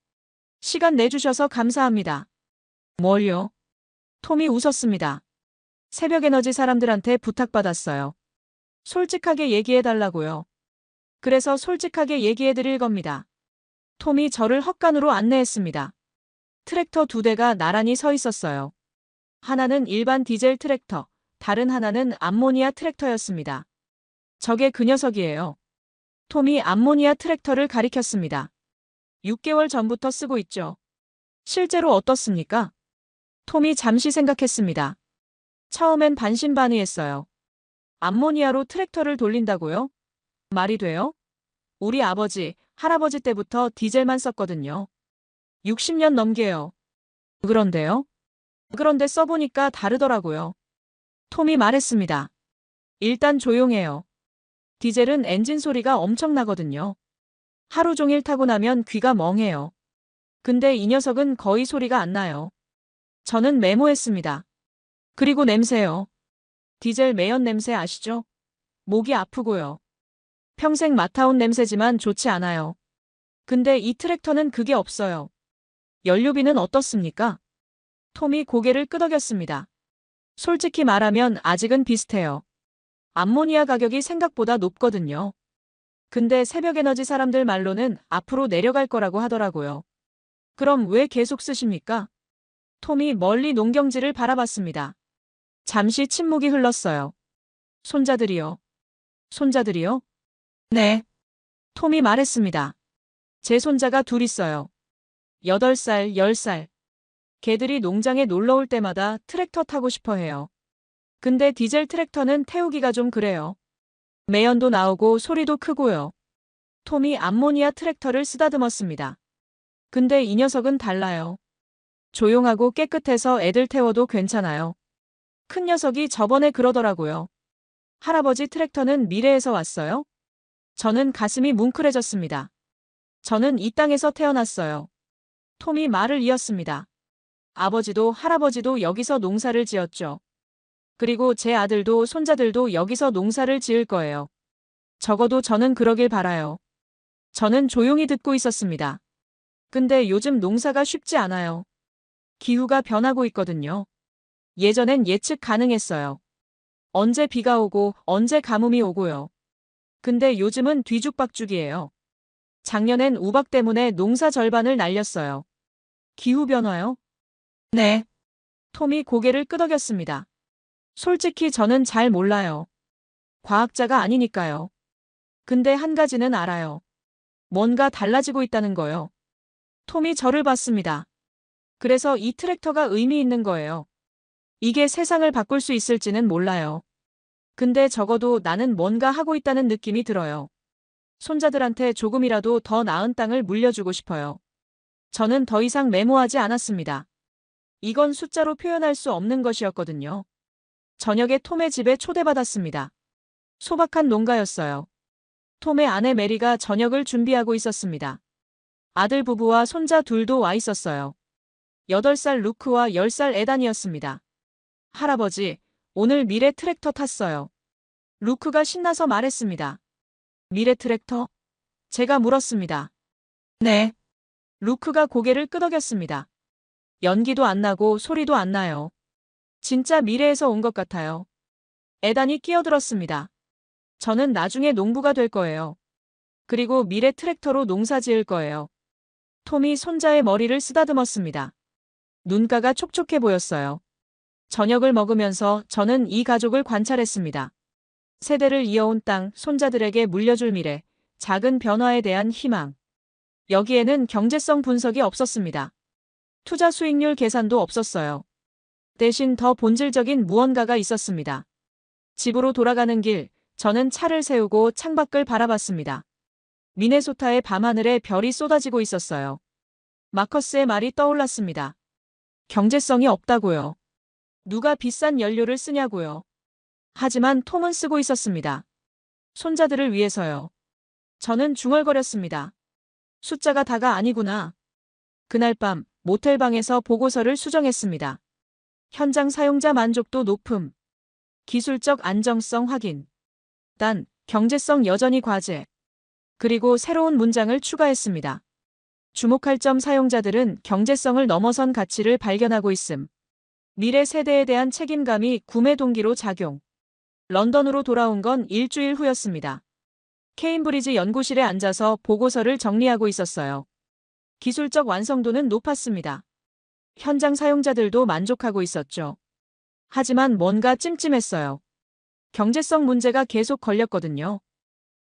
시간 내주셔서 감사합니다. 뭘요? 톰이 웃었습니다. 새벽에너지 사람들한테 부탁받았어요. 솔직하게 얘기해달라고요. 그래서 솔직하게 얘기해드릴 겁니다. 톰이 저를 헛간으로 안내했습니다. 트랙터 2대가 나란히 서 있었어요. 하나는 일반 디젤 트랙터, 다른 하나는 암모니아 트랙터였습니다. 저게 그 녀석이에요. 톰이 암모니아 트랙터를 가리켰습니다. 6개월 전부터 쓰고 있죠. 실제로 어떻습니까? 톰이 잠시 생각했습니다. 처음엔 반신반의했어요. 암모니아로 트랙터를 돌린다고요? 말이 돼요? 우리 아버지, 할아버지 때부터 디젤만 썼거든요. 60년 넘게요. 그런데요? 그런데 써보니까 다르더라고요. 톰이 말했습니다. 일단 조용해요. 디젤은 엔진 소리가 엄청나거든요. 하루 종일 타고 나면 귀가 멍해요. 근데 이 녀석은 거의 소리가 안 나요. 저는 메모했습니다. 그리고 냄새요. 디젤 매연 냄새 아시죠? 목이 아프고요. 평생 맡아온 냄새지만 좋지 않아요. 근데 이 트랙터는 그게 없어요. 연료비는 어떻습니까? 톰이 고개를 끄덕였습니다. 솔직히 말하면 아직은 비슷해요. 암모니아 가격이 생각보다 높거든요. 근데 새벽에너지 사람들 말로는 앞으로 내려갈 거라고 하더라고요. 그럼 왜 계속 쓰십니까? 톰이 멀리 농경지를 바라봤습니다. 잠시 침묵이 흘렀어요. 손자들이요. 손자들이요? 네. 톰이 말했습니다. 제 손자가 둘 있어요. 8살, 10살. 걔들이 농장에 놀러 올 때마다 트랙터 타고 싶어 해요. 근데 디젤 트랙터는 태우기가 좀 그래요. 매연도 나오고 소리도 크고요. 톰이 암모니아 트랙터를 쓰다듬었습니다. 근데 이 녀석은 달라요. 조용하고 깨끗해서 애들 태워도 괜찮아요. 큰 녀석이 저번에 그러더라고요. 할아버지 트랙터는 미래에서 왔어요? 저는 가슴이 뭉클해졌습니다. 저는 이 땅에서 태어났어요. 톰이 말을 이었습니다. 아버지도 할아버지도 여기서 농사를 지었죠. 그리고 제 아들도 손자들도 여기서 농사를 지을 거예요. 적어도 저는 그러길 바라요. 저는 조용히 듣고 있었습니다. 근데 요즘 농사가 쉽지 않아요. 기후가 변하고 있거든요. 예전엔 예측 가능했어요. 언제 비가 오고 언제 가뭄이 오고요. 근데 요즘은 뒤죽박죽이에요. 작년엔 우박 때문에 농사 절반을 날렸어요. 기후변화요? 네. 톰이 고개를 끄덕였습니다. 솔직히 저는 잘 몰라요. 과학자가 아니니까요. 근데 한 가지는 알아요. 뭔가 달라지고 있다는 거요. 톰이 저를 봤습니다. 그래서 이 트랙터가 의미 있는 거예요. 이게 세상을 바꿀 수 있을지는 몰라요. 근데 적어도 나는 뭔가 하고 있다는 느낌이 들어요. 손자들한테 조금이라도 더 나은 땅을 물려주고 싶어요. 저는 더 이상 메모하지 않았습니다. 이건 숫자로 표현할 수 없는 것이었거든요. 저녁에 톰의 집에 초대받았습니다. 소박한 농가였어요. 톰의 아내 메리가 저녁을 준비하고 있었습니다. 아들 부부와 손자 둘도 와 있었어요. 8살 루크와 10살 에단이었습니다. 할아버지, 오늘 미래 트랙터 탔어요. 루크가 신나서 말했습니다. 미래 트랙터? 제가 물었습니다. 네. 루크가 고개를 끄덕였습니다. 연기도 안 나고 소리도 안 나요. 진짜 미래에서 온 것 같아요. 에단이 끼어들었습니다. 저는 나중에 농부가 될 거예요. 그리고 미래 트랙터로 농사 지을 거예요. 톰이 손자의 머리를 쓰다듬었습니다. 눈가가 촉촉해 보였어요. 저녁을 먹으면서 저는 이 가족을 관찰했습니다. 세대를 이어온 땅, 손자들에게 물려줄 미래, 작은 변화에 대한 희망. 여기에는 경제성 분석이 없었습니다. 투자 수익률 계산도 없었어요. 대신 더 본질적인 무언가가 있었습니다. 집으로 돌아가는 길, 저는 차를 세우고 창밖을 바라봤습니다. 미네소타의 밤하늘에 별이 쏟아지고 있었어요. 마커스의 말이 떠올랐습니다. 경제성이 없다고요. 누가 비싼 연료를 쓰냐고요. 하지만 톰은 쓰고 있었습니다. 손자들을 위해서요. 저는 중얼거렸습니다. 숫자가 다가 아니구나. 그날 밤 모텔방에서 보고서를 수정했습니다. 현장 사용자 만족도 높음. 기술적 안정성 확인. 단, 경제성 여전히 과제. 그리고 새로운 문장을 추가했습니다. 주목할 점 사용자들은 경제성을 넘어선 가치를 발견하고 있음. 미래 세대에 대한 책임감이 구매 동기로 작용. 런던으로 돌아온 건 일주일 후였습니다. 케임브리지 연구실에 앉아서 보고서를 정리하고 있었어요. 기술적 완성도는 높았습니다. 현장 사용자들도 만족하고 있었죠. 하지만 뭔가 찜찜했어요. 경제성 문제가 계속 걸렸거든요.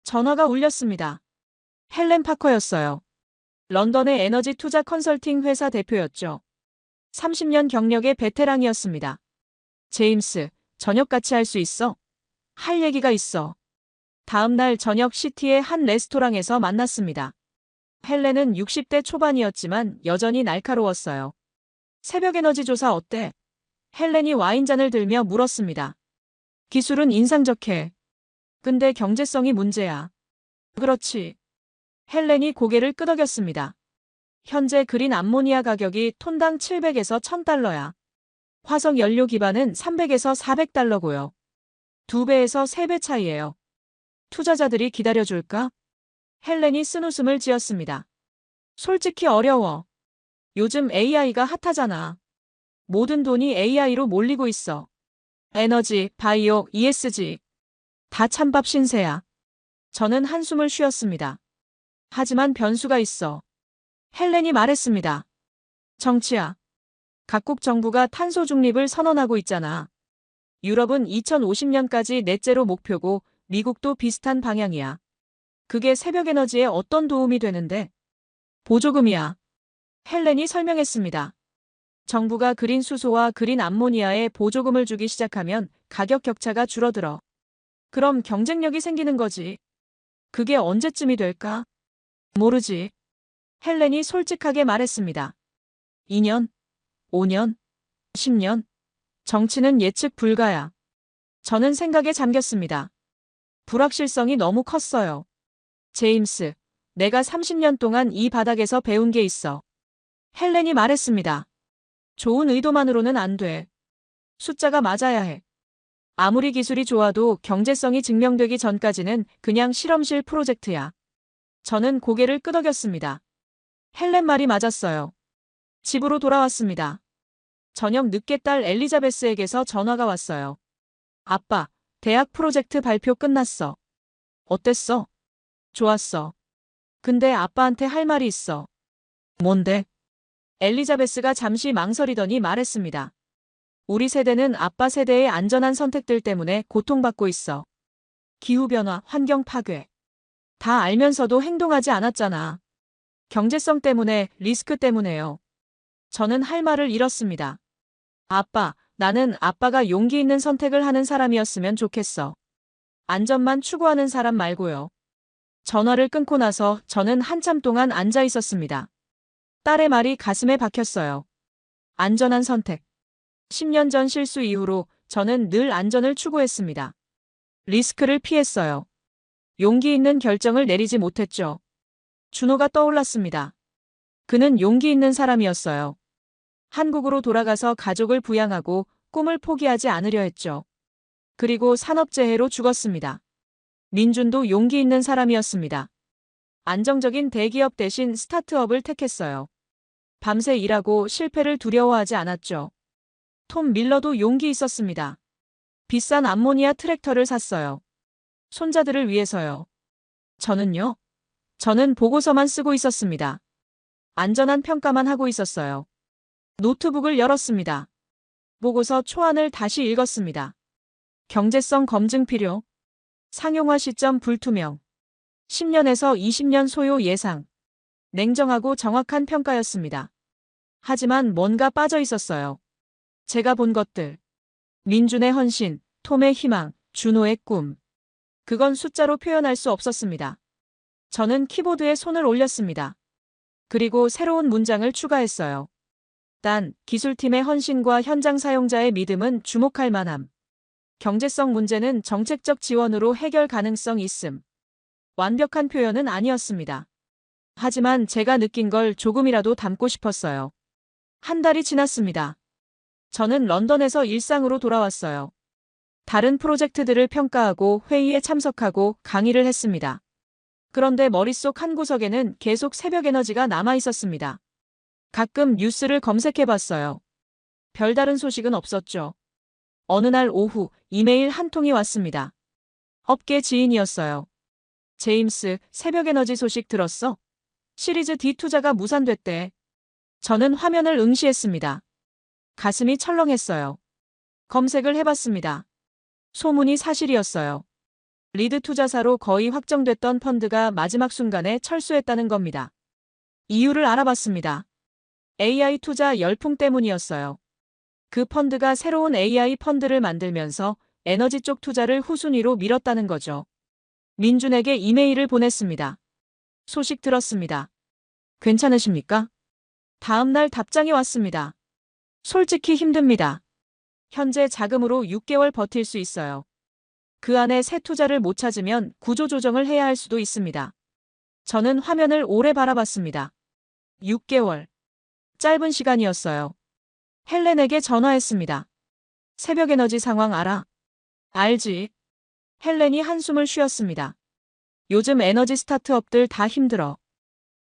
전화가 울렸습니다. 헬렌 파커였어요. 런던의 에너지 투자 컨설팅 회사 대표였죠. 30년 경력의 베테랑이었습니다. 제임스, 저녁 같이 할 수 있어? 할 얘기가 있어. 다음 날 저녁 시티의 한 레스토랑에서 만났습니다. 헬렌은 60대 초반이었지만 여전히 날카로웠어요. 새벽 에너지 조사 어때? 헬렌이 와인잔을 들며 물었습니다. 기술은 인상적해. 근데 경제성이 문제야. 그렇지. 헬렌이 고개를 끄덕였습니다. 현재 그린 암모니아 가격이 톤당 700에서 1000달러야. 화석 연료 기반은 300에서 400달러고요. 2배에서 3배 차이예요. 투자자들이 기다려줄까? 헬렌이 쓴웃음을 지었습니다. 솔직히 어려워. 요즘 AI가 핫하잖아. 모든 돈이 AI로 몰리고 있어. 에너지, 바이오, ESG. 다 찬밥 신세야. 저는 한숨을 쉬었습니다. 하지만 변수가 있어. 헬렌이 말했습니다. 정치야. 각국 정부가 탄소 중립을 선언하고 있잖아. 유럽은 2050년까지 넷제로 목표고 미국도 비슷한 방향이야. 그게 새벽 에너지에 어떤 도움이 되는데? 보조금이야. 헬렌이 설명했습니다. 정부가 그린 수소와 그린 암모니아에 보조금을 주기 시작하면 가격 격차가 줄어들어. 그럼 경쟁력이 생기는 거지. 그게 언제쯤이 될까? 모르지. 헬렌이 솔직하게 말했습니다. 2년, 5년, 10년. 정치는 예측 불가야. 저는 생각에 잠겼습니다. 불확실성이 너무 컸어요. 제임스, 내가 30년 동안 이 바닥에서 배운 게 있어. 헬렌이 말했습니다. 좋은 의도만으로는 안 돼. 숫자가 맞아야 해. 아무리 기술이 좋아도 경제성이 증명되기 전까지는 그냥 실험실 프로젝트야. 저는 고개를 끄덕였습니다. 헬렌 말이 맞았어요. 집으로 돌아왔습니다. 저녁 늦게 딸 엘리자베스에게서 전화가 왔어요. 아빠, 대학 프로젝트 발표 끝났어. 어땠어? 좋았어. 근데 아빠한테 할 말이 있어. 뭔데? 엘리자베스가 잠시 망설이더니 말했습니다. 우리 세대는 아빠 세대의 안전한 선택들 때문에 고통받고 있어. 기후변화, 환경 파괴. 다 알면서도 행동하지 않았잖아. 경제성 때문에, 리스크 때문에요. 저는 할 말을 잃었습니다. 아빠, 나는 아빠가 용기 있는 선택을 하는 사람이었으면 좋겠어. 안전만 추구하는 사람 말고요. 전화를 끊고 나서 저는 한참 동안 앉아 있었습니다. 딸의 말이 가슴에 박혔어요. 안전한 선택. 10년 전 실수 이후로 저는 늘 안전을 추구했습니다. 리스크를 피했어요. 용기 있는 결정을 내리지 못했죠. 준호가 떠올랐습니다. 그는 용기 있는 사람이었어요. 한국으로 돌아가서 가족을 부양하고 꿈을 포기하지 않으려 했죠. 그리고 산업재해로 죽었습니다. 민준도 용기 있는 사람이었습니다. 안정적인 대기업 대신 스타트업을 택했어요. 밤새 일하고 실패를 두려워하지 않았죠. 톰 밀러도 용기 있었습니다. 비싼 암모니아 트랙터를 샀어요. 손자들을 위해서요. 저는요? 저는 보고서만 쓰고 있었습니다. 안전한 평가만 하고 있었어요. 노트북을 열었습니다. 보고서 초안을 다시 읽었습니다. 경제성 검증 필요. 상용화 시점 불투명. 10년에서 20년 소요 예상. 냉정하고 정확한 평가였습니다. 하지만 뭔가 빠져 있었어요. 제가 본 것들. 민준의 헌신, 톰의 희망, 준호의 꿈. 그건 숫자로 표현할 수 없었습니다. 저는 키보드에 손을 올렸습니다. 그리고 새로운 문장을 추가했어요. 단, 기술팀의 헌신과 현장 사용자의 믿음은 주목할 만함. 경제성 문제는 정책적 지원으로 해결 가능성 있음. 완벽한 표현은 아니었습니다. 하지만 제가 느낀 걸 조금이라도 담고 싶었어요. 한 달이 지났습니다. 저는 런던에서 일상으로 돌아왔어요. 다른 프로젝트들을 평가하고 회의에 참석하고 강의를 했습니다. 그런데 머릿속 한 구석에는 계속 새벽 에너지가 남아 있었습니다. 가끔 뉴스를 검색해 봤어요. 별다른 소식은 없었죠. 어느 날 오후 이메일 한 통이 왔습니다. 업계 지인이었어요. 제임스, 새벽 에너지 소식 들었어? 시리즈 D 투자가 무산됐대. 저는 화면을 응시했습니다. 가슴이 철렁했어요. 검색을 해봤습니다. 소문이 사실이었어요. 리드 투자사로 거의 확정됐던 펀드가 마지막 순간에 철수했다는 겁니다. 이유를 알아봤습니다. AI 투자 열풍 때문이었어요. 그 펀드가 새로운 AI 펀드를 만들면서 에너지 쪽 투자를 후순위로 밀었다는 거죠. 민준에게 이메일을 보냈습니다. 소식 들었습니다. 괜찮으십니까? 다음 날 답장이 왔습니다. 솔직히 힘듭니다. 현재 자금으로 6개월 버틸 수 있어요. 그 안에 새 투자를 못 찾으면 구조조정을 해야 할 수도 있습니다. 저는 화면을 오래 바라봤습니다. 6개월. 짧은 시간이었어요. 헬렌에게 전화했습니다. 새벽 에너지 상황 알아? 알지. 헬렌이 한숨을 쉬었습니다. 요즘 에너지 스타트업들 다 힘들어.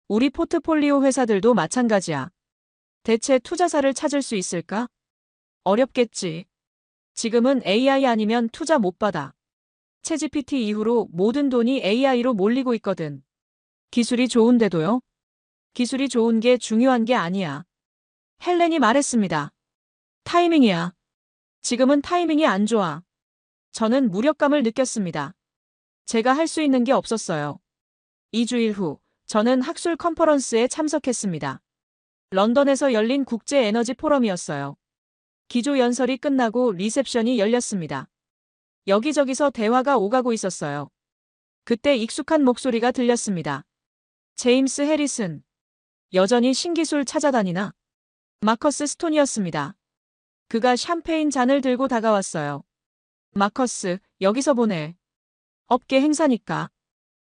우리 포트폴리오 회사들도 마찬가지야. 대체 투자사를 찾을 수 있을까? 어렵겠지. 지금은 AI 아니면 투자 못 받아. 챗GPT 이후로 모든 돈이 AI로 몰리고 있거든. 기술이 좋은데도요? 기술이 좋은 게 중요한 게 아니야. 헬렌이 말했습니다. 타이밍이야. 지금은 타이밍이 안 좋아. 저는 무력감을 느꼈습니다. 제가 할 수 있는 게 없었어요. 2주일 후, 저는 학술 컨퍼런스에 참석했습니다. 런던에서 열린 국제 에너지 포럼이었어요. 기조 연설이 끝나고 리셉션이 열렸습니다. 여기저기서 대화가 오가고 있었어요. 그때 익숙한 목소리가 들렸습니다. 제임스 해리슨. 여전히 신기술 찾아다니나? 마커스 스톤이었습니다. 그가 샴페인 잔을 들고 다가왔어요. 마커스, 여기서 보내. 업계 행사니까.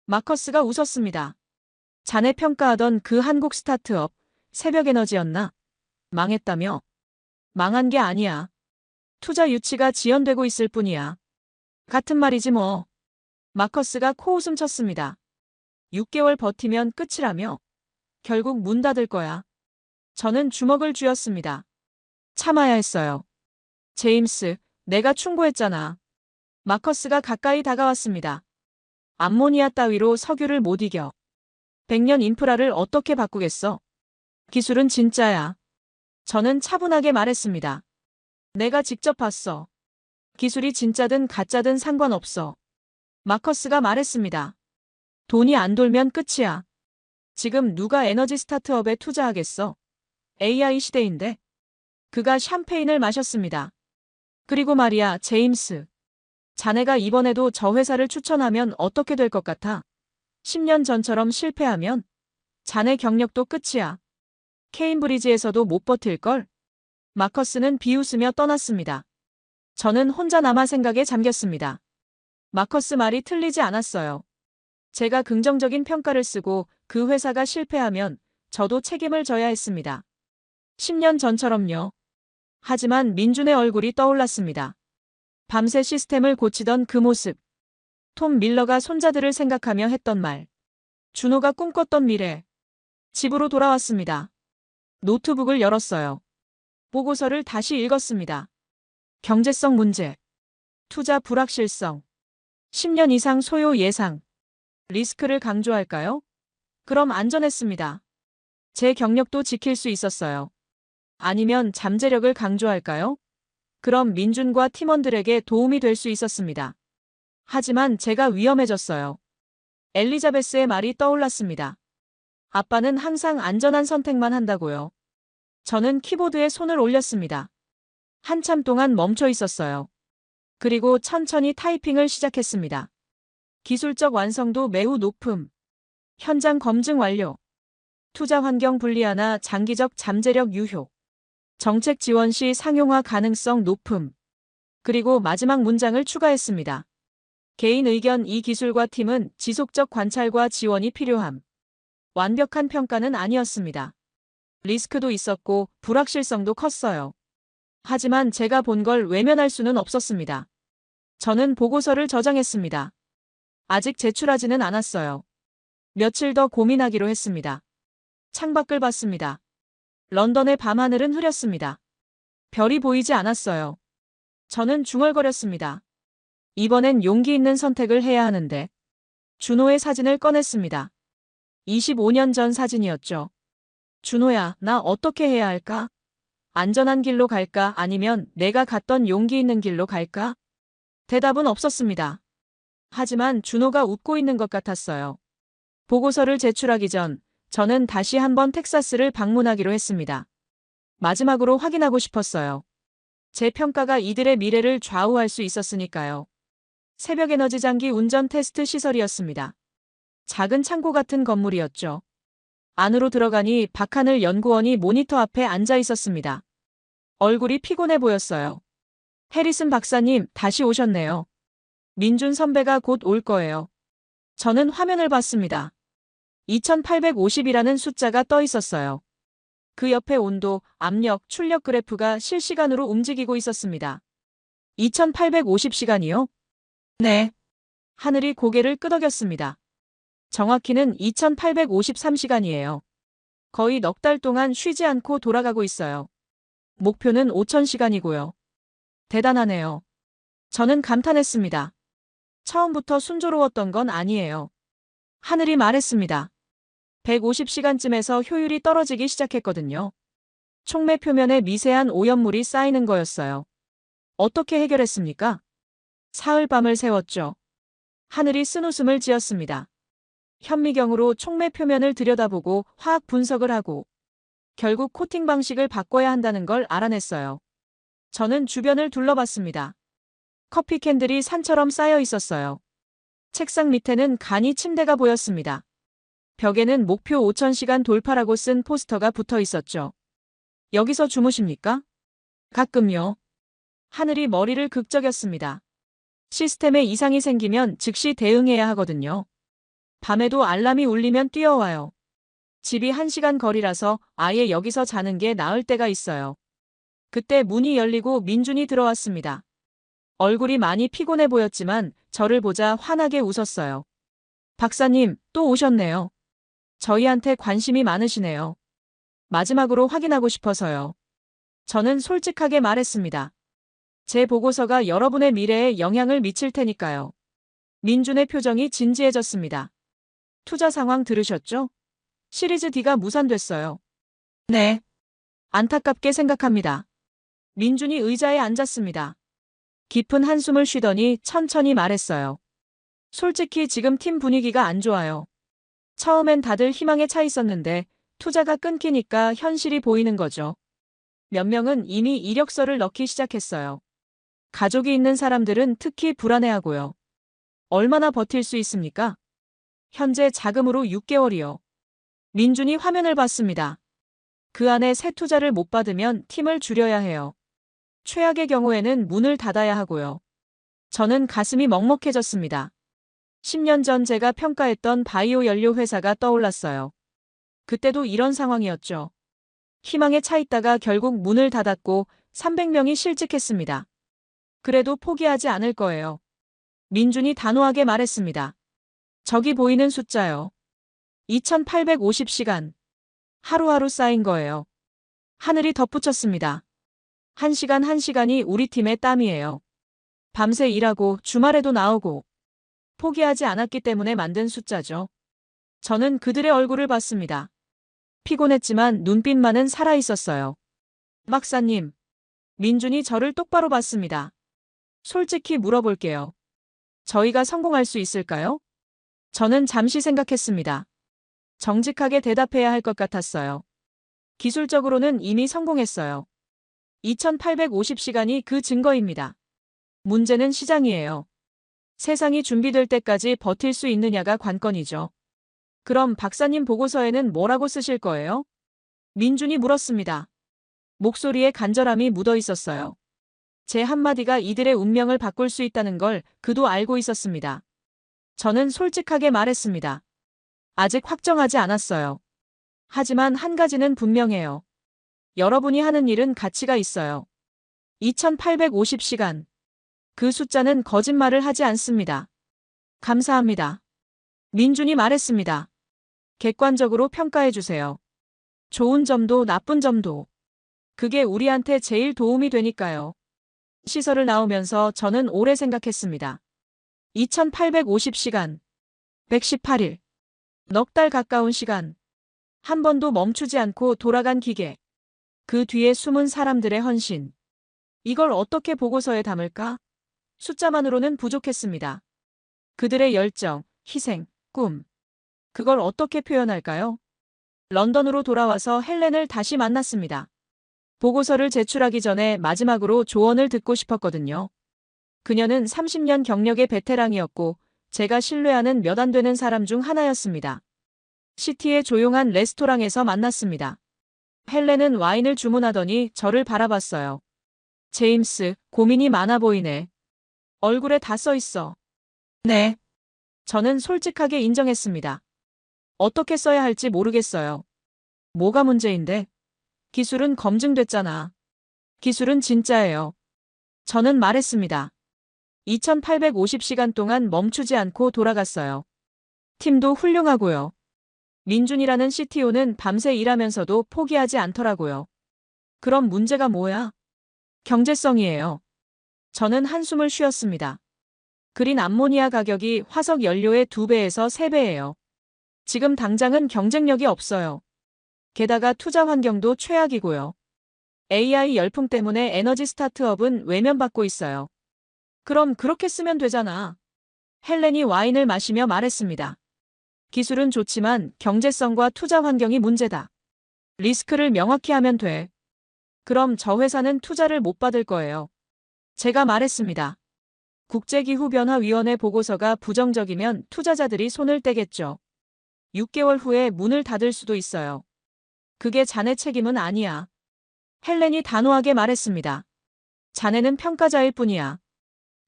마커스가 웃었습니다. 자네 평가하던 그 한국 스타트업, 새벽 에너지였나? 망했다며? 망한 게 아니야. 투자 유치가 지연되고 있을 뿐이야. 같은 말이지 뭐. 마커스가 코웃음 쳤습니다. 6개월 버티면 끝이라며. 결국 문 닫을 거야. 저는 주먹을 쥐었습니다. 참아야 했어요. 제임스, 내가 충고했잖아. 마커스가 가까이 다가왔습니다. 암모니아 따위로 석유를 못 이겨. 100년 인프라를 어떻게 바꾸겠어? 기술은 진짜야. 저는 차분하게 말했습니다. 내가 직접 봤어. 기술이 진짜든 가짜든 상관없어. 마커스가 말했습니다. 돈이 안 돌면 끝이야. 지금 누가 에너지 스타트업에 투자하겠어? AI 시대인데. 그가 샴페인을 마셨습니다. 그리고 말이야, 제임스. 자네가 이번에도 저 회사를 추천하면 어떻게 될 것 같아? 10년 전처럼 실패하면? 자네 경력도 끝이야. 케임브리지에서도 못 버틸걸? 마커스는 비웃으며 떠났습니다. 저는 혼자 남아 생각에 잠겼습니다. 마커스 말이 틀리지 않았어요. 제가 긍정적인 평가를 쓰고 그 회사가 실패하면 저도 책임을 져야 했습니다. 10년 전처럼요. 하지만 민준의 얼굴이 떠올랐습니다. 밤새 시스템을 고치던 그 모습. 톰 밀러가 손자들을 생각하며 했던 말. 준호가 꿈꿨던 미래. 집으로 돌아왔습니다. 노트북을 열었어요. 보고서를 다시 읽었습니다. 경제성 문제. 투자 불확실성. 10년 이상 소요 예상. 리스크를 강조할까요? 그럼 안전했습니다. 제 경력도 지킬 수 있었어요. 아니면 잠재력을 강조할까요? 그럼 민준과 팀원들에게 도움이 될 수 있었습니다. 하지만 제가 위험해졌어요. 엘리자베스의 말이 떠올랐습니다. 아빠는 항상 안전한 선택만 한다고요. 저는 키보드에 손을 올렸습니다. 한참 동안 멈춰 있었어요. 그리고 천천히 타이핑을 시작했습니다. 기술적 완성도 매우 높음. 현장 검증 완료. 투자 환경 불리하나 장기적 잠재력 유효. 정책 지원 시 상용화 가능성 높음. 그리고 마지막 문장을 추가했습니다. 개인 의견 이 기술과 팀은 지속적 관찰과 지원이 필요함. 완벽한 평가는 아니었습니다. 리스크도 있었고 불확실성도 컸어요. 하지만 제가 본 걸 외면할 수는 없었습니다. 저는 보고서를 저장했습니다. 아직 제출하지는 않았어요. 며칠 더 고민하기로 했습니다. 창밖을 봤습니다. 런던의 밤하늘은 흐렸습니다. 별이 보이지 않았어요. 저는 중얼거렸습니다. 이번엔 용기 있는 선택을 해야 하는데. 준호의 사진을 꺼냈습니다. 25년 전 사진이었죠. 준호야, 나 어떻게 해야 할까? 안전한 길로 갈까 아니면 내가 갔던 용기 있는 길로 갈까? 대답은 없었습니다. 하지만 준호가 웃고 있는 것 같았어요. 보고서를 제출하기 전 저는 다시 한번 텍사스를 방문하기로 했습니다. 마지막으로 확인하고 싶었어요. 제 평가가 이들의 미래를 좌우할 수 있었으니까요. 새벽 에너지 장기 운전 테스트 시설이었습니다. 작은 창고 같은 건물이었죠. 안으로 들어가니 박하늘 연구원이 모니터 앞에 앉아 있었습니다. 얼굴이 피곤해 보였어요. 해리슨 박사님, 다시 오셨네요. 민준 선배가 곧 올 거예요. 저는 화면을 봤습니다. 2850이라는 숫자가 떠 있었어요. 그 옆에 온도, 압력, 출력 그래프가 실시간으로 움직이고 있었습니다. 2850시간이요? 네. 하늘이 고개를 끄덕였습니다. 정확히는 2853시간이에요. 거의 넉 달 동안 쉬지 않고 돌아가고 있어요. 목표는 5000시간이고요. 대단하네요. 저는 감탄했습니다. 처음부터 순조로웠던 건 아니에요. 하늘이 말했습니다. 150시간쯤에서 효율이 떨어지기 시작했거든요. 촉매 표면에 미세한 오염물이 쌓이는 거였어요. 어떻게 해결했습니까? 사흘 밤을 새웠죠. 하늘이 쓴웃음을 지었습니다. 현미경으로 촉매 표면을 들여다보고 화학 분석을 하고 결국 코팅 방식을 바꿔야 한다는 걸 알아냈어요. 저는 주변을 둘러봤습니다. 커피 캔들이 산처럼 쌓여 있었어요. 책상 밑에는 간이 침대가 보였습니다. 벽에는 목표 5000시간 돌파라고 쓴 포스터가 붙어 있었죠. 여기서 주무십니까? 가끔요. 하늘이 머리를 극적였습니다. 시스템에 이상이 생기면 즉시 대응해야 하거든요. 밤에도 알람이 울리면 뛰어와요. 집이 1시간 거리라서 아예 여기서 자는 게 나을 때가 있어요. 그때 문이 열리고 민준이 들어왔습니다. 얼굴이 많이 피곤해 보였지만 저를 보자 환하게 웃었어요. 박사님, 또 오셨네요. 저희한테 관심이 많으시네요. 마지막으로 확인하고 싶어서요. 저는 솔직하게 말했습니다. 제 보고서가 여러분의 미래에 영향을 미칠 테니까요. 민준의 표정이 진지해졌습니다. 투자 상황 들으셨죠? 시리즈 D가 무산됐어요. 네. 안타깝게 생각합니다. 민준이 의자에 앉았습니다. 깊은 한숨을 쉬더니 천천히 말했어요. 솔직히 지금 팀 분위기가 안 좋아요. 처음엔 다들 희망에 차 있었는데 투자가 끊기니까 현실이 보이는 거죠. 몇 명은 이미 이력서를 넣기 시작했어요. 가족이 있는 사람들은 특히 불안해하고요. 얼마나 버틸 수 있습니까? 현재 자금으로 6개월이요. 민준이 화면을 봤습니다. 그 안에 새 투자를 못 받으면 팀을 줄여야 해요. 최악의 경우에는 문을 닫아야 하고요. 저는 가슴이 먹먹해졌습니다. 10년 전 제가 평가했던 바이오 연료 회사가 떠올랐어요. 그때도 이런 상황이었죠. 희망에 차 있다가 결국 문을 닫았고 300명이 실직했습니다. 그래도 포기하지 않을 거예요. 민준이 단호하게 말했습니다. 저기 보이는 숫자요. 2850시간. 하루하루 쌓인 거예요. 하늘이 덧붙였습니다. 1시간 1시간이 우리 팀의 땀이에요. 밤새 일하고 주말에도 나오고 포기하지 않았기 때문에 만든 숫자죠. 저는 그들의 얼굴을 봤습니다. 피곤했지만 눈빛만은 살아있었어요. 박사님, 민준이 저를 똑바로 봤습니다. 솔직히 물어볼게요. 저희가 성공할 수 있을까요? 저는 잠시 생각했습니다. 정직하게 대답해야 할 것 같았어요. 기술적으로는 이미 성공했어요. 2850시간이 그 증거입니다. 문제는 시장이에요. 세상이 준비될 때까지 버틸 수 있느냐가 관건이죠. 그럼 박사님 보고서에는 뭐라고 쓰실 거예요? 민준이 물었습니다. 목소리에 간절함이 묻어 있었어요. 제 한마디가 이들의 운명을 바꿀 수 있다는 걸 그도 알고 있었습니다. 저는 솔직하게 말했습니다. 아직 확정하지 않았어요. 하지만 한 가지는 분명해요. 여러분이 하는 일은 가치가 있어요. 2850시간. 그 숫자는 거짓말을 하지 않습니다. 감사합니다. 민준이 말했습니다. 객관적으로 평가해 주세요. 좋은 점도 나쁜 점도. 그게 우리한테 제일 도움이 되니까요. 시설을 나오면서 저는 오래 생각했습니다. 2850시간. 118일. 넉 달 가까운 시간. 한 번도 멈추지 않고 돌아간 기계. 그 뒤에 숨은 사람들의 헌신. 이걸 어떻게 보고서에 담을까? 숫자만으로는 부족했습니다. 그들의 열정, 희생, 꿈. 그걸 어떻게 표현할까요? 런던으로 돌아와서 헬렌을 다시 만났습니다. 보고서를 제출하기 전에 마지막으로 조언을 듣고 싶었거든요. 그녀는 30년 경력의 베테랑이었고 제가 신뢰하는 몇 안 되는 사람 중 하나였습니다. 시티의 조용한 레스토랑에서 만났습니다. 헬렌은 와인을 주문하더니 저를 바라봤어요. 제임스, 고민이 많아 보이네. 얼굴에 다 써 있어. 네. 저는 솔직하게 인정했습니다. 어떻게 써야 할지 모르겠어요. 뭐가 문제인데? 기술은 검증됐잖아. 기술은 진짜예요. 저는 말했습니다. 2850시간 동안 멈추지 않고 돌아갔어요. 팀도 훌륭하고요. 민준이라는 CTO는 밤새 일하면서도 포기하지 않더라고요. 그럼 문제가 뭐야? 경제성이에요. 저는 한숨을 쉬었습니다. 그린 암모니아 가격이 화석 연료의 2배에서 3배예요. 지금 당장은 경쟁력이 없어요. 게다가 투자 환경도 최악이고요. AI 열풍 때문에 에너지 스타트업은 외면받고 있어요. 그럼 그렇게 쓰면 되잖아. 헬렌이 와인을 마시며 말했습니다. 기술은 좋지만 경제성과 투자 환경이 문제다. 리스크를 명확히 하면 돼. 그럼 저 회사는 투자를 못 받을 거예요. 제가 말했습니다. 국제기후변화위원회 보고서가 부정적이면 투자자들이 손을 떼겠죠. 6개월 후에 문을 닫을 수도 있어요. 그게 자네 책임은 아니야. 헬렌이 단호하게 말했습니다. 자네는 평가자일 뿐이야.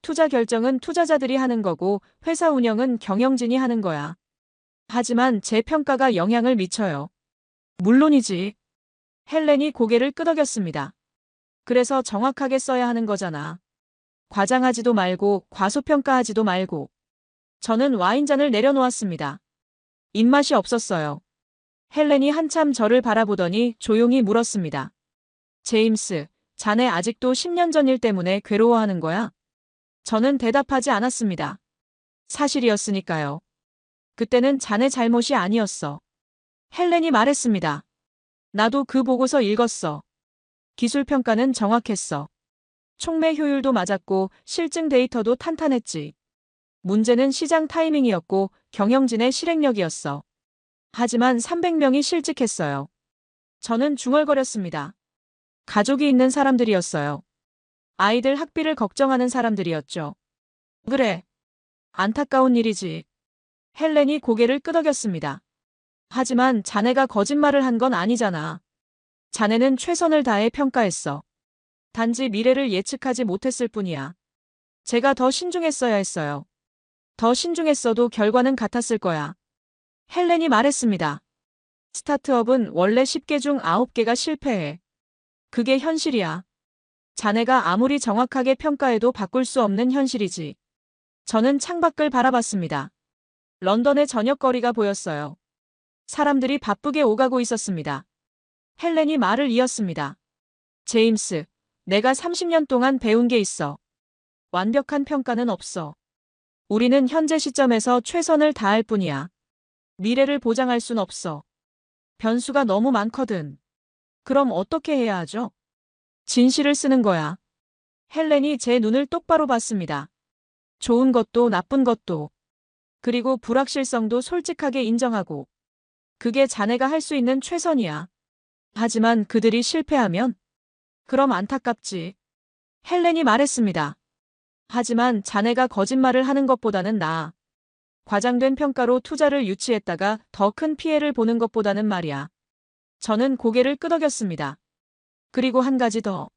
투자 결정은 투자자들이 하는 거고 회사 운영은 경영진이 하는 거야. 하지만 제 평가가 영향을 미쳐요. 물론이지. 헬렌이 고개를 끄덕였습니다. 그래서 정확하게 써야 하는 거잖아. 과장하지도 말고 과소평가하지도 말고. 저는 와인잔을 내려놓았습니다. 입맛이 없었어요. 헬렌이 한참 저를 바라보더니 조용히 물었습니다. 제임스, 자네 아직도 10년 전 일 때문에 괴로워하는 거야? 저는 대답하지 않았습니다. 사실이었으니까요. 그때는 자네 잘못이 아니었어. 헬렌이 말했습니다. 나도 그 보고서 읽었어. 기술평가는 정확했어. 촉매 효율도 맞았고 실증 데이터도 탄탄했지. 문제는 시장 타이밍이었고 경영진의 실행력이었어. 하지만 300명이 실직했어요. 저는 중얼거렸습니다. 가족이 있는 사람들이었어요. 아이들 학비를 걱정하는 사람들이었죠. 그래. 안타까운 일이지. 헬렌이 고개를 끄덕였습니다. 하지만 자네가 거짓말을 한 건 아니잖아. 자네는 최선을 다해 평가했어. 단지 미래를 예측하지 못했을 뿐이야. 제가 더 신중했어야 했어요. 더 신중했어도 결과는 같았을 거야. 헬렌이 말했습니다. 스타트업은 원래 10개 중 9개가 실패해. 그게 현실이야. 자네가 아무리 정확하게 평가해도 바꿀 수 없는 현실이지. 저는 창밖을 바라봤습니다. 런던의 저녁거리가 보였어요. 사람들이 바쁘게 오가고 있었습니다. 헬렌이 말을 이었습니다. 제임스, 내가 30년 동안 배운 게 있어. 완벽한 평가는 없어. 우리는 현재 시점에서 최선을 다할 뿐이야. 미래를 보장할 순 없어. 변수가 너무 많거든. 그럼 어떻게 해야 하죠? 진실을 쓰는 거야. 헬렌이 제 눈을 똑바로 봤습니다. 좋은 것도 나쁜 것도. 그리고 불확실성도 솔직하게 인정하고. 그게 자네가 할 수 있는 최선이야. 하지만 그들이 실패하면? 그럼 안타깝지. 헬렌이 말했습니다. 하지만 자네가 거짓말을 하는 것보다는 나아. 과장된 평가로 투자를 유치했다가 더 큰 피해를 보는 것보다는 말이야. 저는 고개를 끄덕였습니다. 그리고 한 가지 더.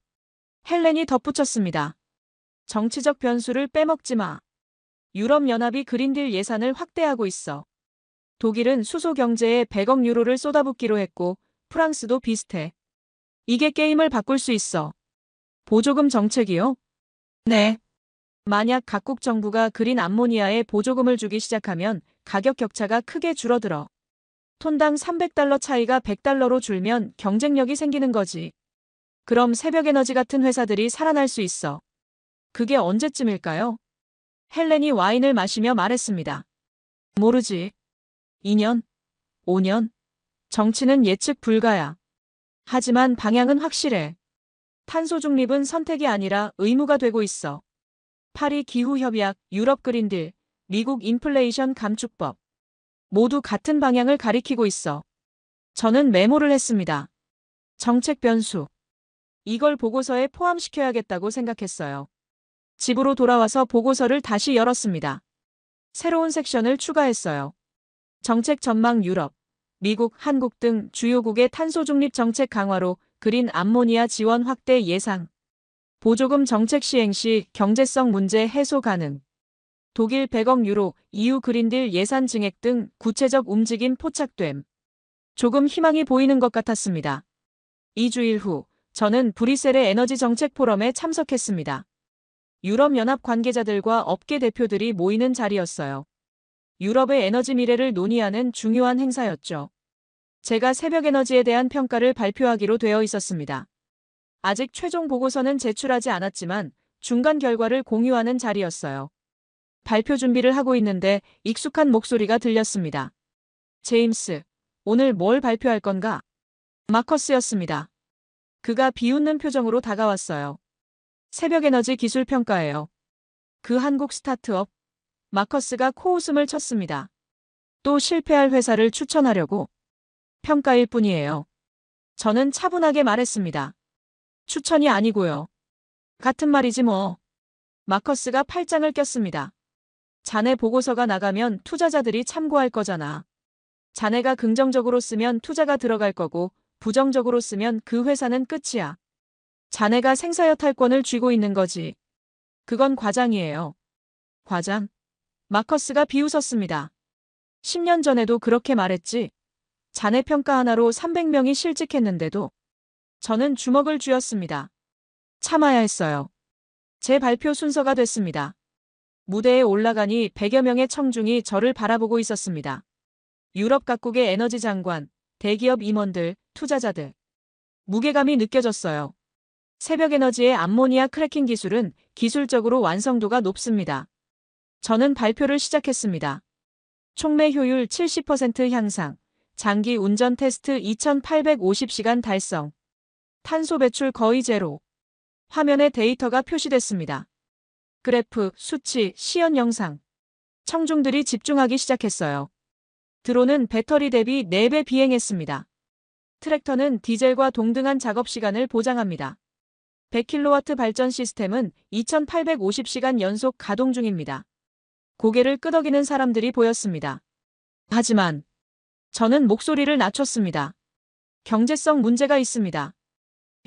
헬렌이 덧붙였습니다. 정치적 변수를 빼먹지 마. 유럽연합이 그린딜 예산을 확대하고 있어. 독일은 수소 경제에 100억 유로를 쏟아붓기로 했고 프랑스도 비슷해. 이게 게임을 바꿀 수 있어. 보조금 정책이요? 네. 만약 각국 정부가 그린 암모니아에 보조금을 주기 시작하면 가격 격차가 크게 줄어들어. 톤당 300달러 차이가 100달러로 줄면 경쟁력이 생기는 거지. 그럼 새벽에너지 같은 회사들이 살아날 수 있어. 그게 언제쯤일까요? 헬렌이 와인을 마시며 말했습니다. 모르지. 2년? 5년? 정치는 예측 불가야. 하지만 방향은 확실해. 탄소 중립은 선택이 아니라 의무가 되고 있어. 파리 기후협약, 유럽 그린딜, 미국 인플레이션 감축법. 모두 같은 방향을 가리키고 있어. 저는 메모를 했습니다. 정책 변수. 이걸 보고서에 포함시켜야겠다고 생각했어요. 집으로 돌아와서 보고서를 다시 열었습니다. 새로운 섹션을 추가했어요. 정책 전망 유럽, 미국, 한국 등 주요국의 탄소 중립 정책 강화로 그린 암모니아 지원 확대 예상. 보조금 정책 시행 시 경제성 문제 해소 가능. 독일 100억 유로, EU 그린딜 예산 증액 등 구체적 움직임 포착됨. 조금 희망이 보이는 것 같았습니다. 2주일 후, 저는 브뤼셀의 에너지 정책 포럼에 참석했습니다. 유럽연합 관계자들과 업계 대표들이 모이는 자리였어요. 유럽의 에너지 미래를 논의하는 중요한 행사였죠. 제가 새벽 에너지에 대한 평가를 발표하기로 되어 있었습니다. 아직 최종 보고서는 제출하지 않았지만 중간 결과를 공유하는 자리였어요. 발표 준비를 하고 있는데 익숙한 목소리가 들렸습니다. 제임스, 오늘 뭘 발표할 건가? 마커스였습니다. 그가 비웃는 표정으로 다가왔어요. 새벽 에너지 기술 평가예요. 그 한국 스타트업. 마커스가 코웃음을 쳤습니다. 또 실패할 회사를 추천하려고. 평가일 뿐이에요. 저는 차분하게 말했습니다. 추천이 아니고요. 같은 말이지 뭐. 마커스가 팔짱을 꼈습니다. 자네 보고서가 나가면 투자자들이 참고할 거잖아. 자네가 긍정적으로 쓰면 투자가 들어갈 거고 부정적으로 쓰면 그 회사는 끝이야. 자네가 생사여탈권을 쥐고 있는 거지. 그건 과장이에요. 과장? 마커스가 비웃었습니다. 10년 전에도 그렇게 말했지. 자네 평가 하나로 300명이 실직했는데도. 저는 주먹을 쥐었습니다. 참아야 했어요. 제 발표 순서가 됐습니다. 무대에 올라가니 100여 명의 청중이 저를 바라보고 있었습니다. 유럽 각국의 에너지 장관, 대기업 임원들, 투자자들. 무게감이 느껴졌어요. 새벽에너지의 암모니아 크래킹 기술은 기술적으로 완성도가 높습니다. 저는 발표를 시작했습니다. 촉매 효율 70% 향상, 장기 운전 테스트 2850시간 달성, 탄소 배출 거의 제로. 화면에 데이터가 표시됐습니다. 그래프, 수치, 시연 영상. 청중들이 집중하기 시작했어요. 드론은 배터리 대비 4배 비행했습니다. 트랙터는 디젤과 동등한 작업 시간을 보장합니다. 100kW 발전 시스템은 2850시간 연속 가동 중입니다. 고개를 끄덕이는 사람들이 보였습니다. 하지만 저는 목소리를 낮췄습니다. 경제성 문제가 있습니다.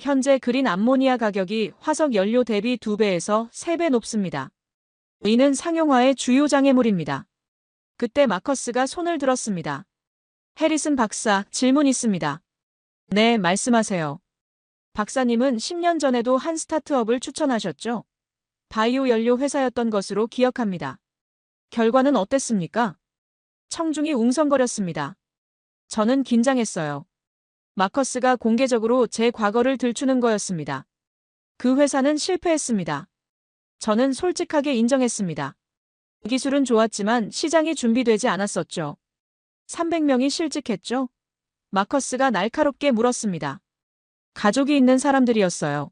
현재 그린 암모니아 가격이 화석 연료 대비 2배에서 3배 높습니다. 이는 상용화의 주요 장애물입니다. 그때 마커스가 손을 들었습니다. 해리슨 박사, 질문 있습니다. 네, 말씀하세요. 박사님은 10년 전에도 한 스타트업을 추천하셨죠? 바이오 연료 회사였던 것으로 기억합니다. 결과는 어땠습니까? 청중이 웅성거렸습니다. 저는 긴장했어요. 마커스가 공개적으로 제 과거를 들추는 거였습니다. 그 회사는 실패했습니다. 저는 솔직하게 인정했습니다. 기술은 좋았지만 시장이 준비되지 않았었죠. 300명이 실직했죠? 마커스가 날카롭게 물었습니다. 가족이 있는 사람들이었어요.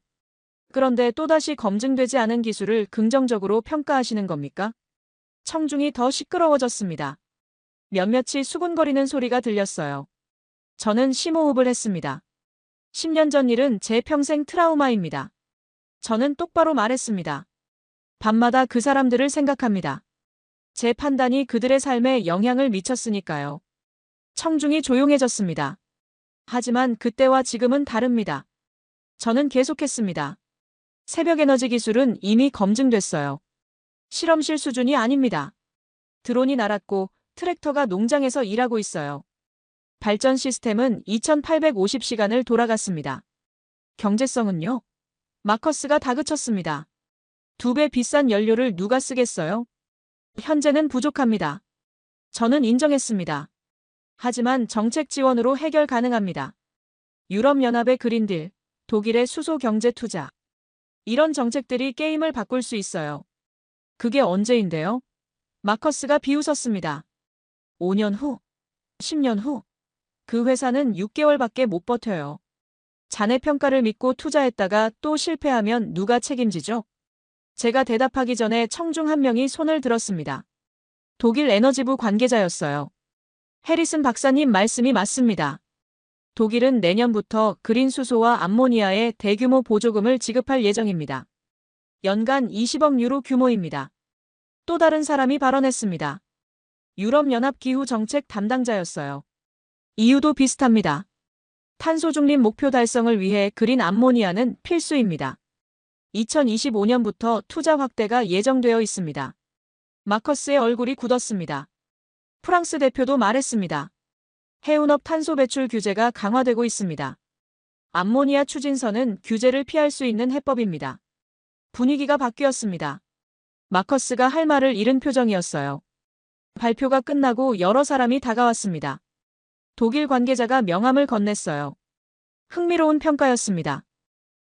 그런데 또다시 검증되지 않은 기술을 긍정적으로 평가하시는 겁니까? 청중이 더 시끄러워졌습니다. 몇몇이 수군거리는 소리가 들렸어요. 저는 심호흡을 했습니다. 10년 전 일은 제 평생 트라우마입니다. 저는 똑바로 말했습니다. 밤마다 그 사람들을 생각합니다. 제 판단이 그들의 삶에 영향을 미쳤으니까요. 청중이 조용해졌습니다. 하지만 그때와 지금은 다릅니다. 저는 계속했습니다. 새벽에너지 기술은 이미 검증됐어요. 실험실 수준이 아닙니다. 드론이 날았고 트랙터가 농장에서 일하고 있어요. 발전 시스템은 2850시간을 돌아갔습니다. 경제성은요? 마커스가 다그쳤습니다. 2배 비싼 연료를 누가 쓰겠어요? 현재는 부족합니다. 저는 인정했습니다. 하지만 정책 지원으로 해결 가능합니다. 유럽연합의 그린딜, 독일의 수소 경제 투자. 이런 정책들이 게임을 바꿀 수 있어요. 그게 언제인데요? 마커스가 비웃었습니다. 5년 후, 10년 후. 그 회사는 6개월밖에 못 버텨요. 자네 평가를 믿고 투자했다가 또 실패하면 누가 책임지죠? 제가 대답하기 전에 청중 한 명이 손을 들었습니다. 독일 에너지부 관계자였어요. 해리슨 박사님 말씀이 맞습니다. 독일은 내년부터 그린 수소와 암모니아에 대규모 보조금을 지급할 예정입니다. 연간 20억 유로 규모입니다. 또 다른 사람이 발언했습니다. 유럽연합 기후 정책 담당자였어요. 이유도 비슷합니다. 탄소 중립 목표 달성을 위해 그린 암모니아는 필수입니다. 2025년부터 투자 확대가 예정되어 있습니다. 마커스의 얼굴이 굳었습니다. 프랑스 대표도 말했습니다. 해운업 탄소 배출 규제가 강화되고 있습니다. 암모니아 추진선은 규제를 피할 수 있는 해법입니다. 분위기가 바뀌었습니다. 마커스가 할 말을 잃은 표정이었어요. 발표가 끝나고 여러 사람이 다가왔습니다. 독일 관계자가 명함을 건넸어요. 흥미로운 평가였습니다.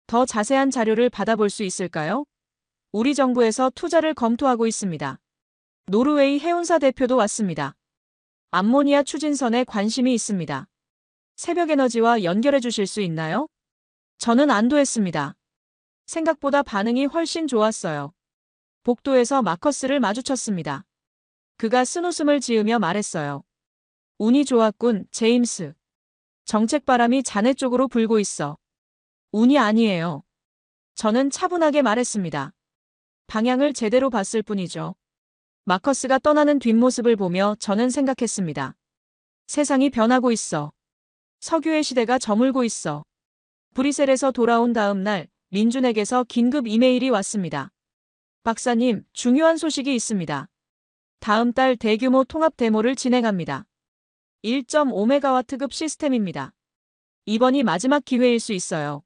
더 자세한 자료를 받아볼 수 있을까요? 우리 정부에서 투자를 검토하고 있습니다. 노르웨이 해운사 대표도 왔습니다. 암모니아 추진선에 관심이 있습니다. 새벽에너지와 연결해 주실 수 있나요? 저는 안도했습니다. 생각보다 반응이 훨씬 좋았어요. 복도에서 마커스를 마주쳤습니다. 그가 쓴웃음을 지으며 말했어요. 운이 좋았군, 제임스. 정책 바람이 자네 쪽으로 불고 있어. 운이 아니에요. 저는 차분하게 말했습니다. 방향을 제대로 봤을 뿐이죠. 마커스가 떠나는 뒷모습을 보며 저는 생각했습니다. 세상이 변하고 있어. 석유의 시대가 저물고 있어. 브뤼셀에서 돌아온 다음 날 민준에게서 긴급 이메일이 왔습니다. 박사님, 중요한 소식이 있습니다. 다음 달 대규모 통합 데모를 진행합니다. 1.5메가와트급 시스템입니다. 이번이 마지막 기회일 수 있어요.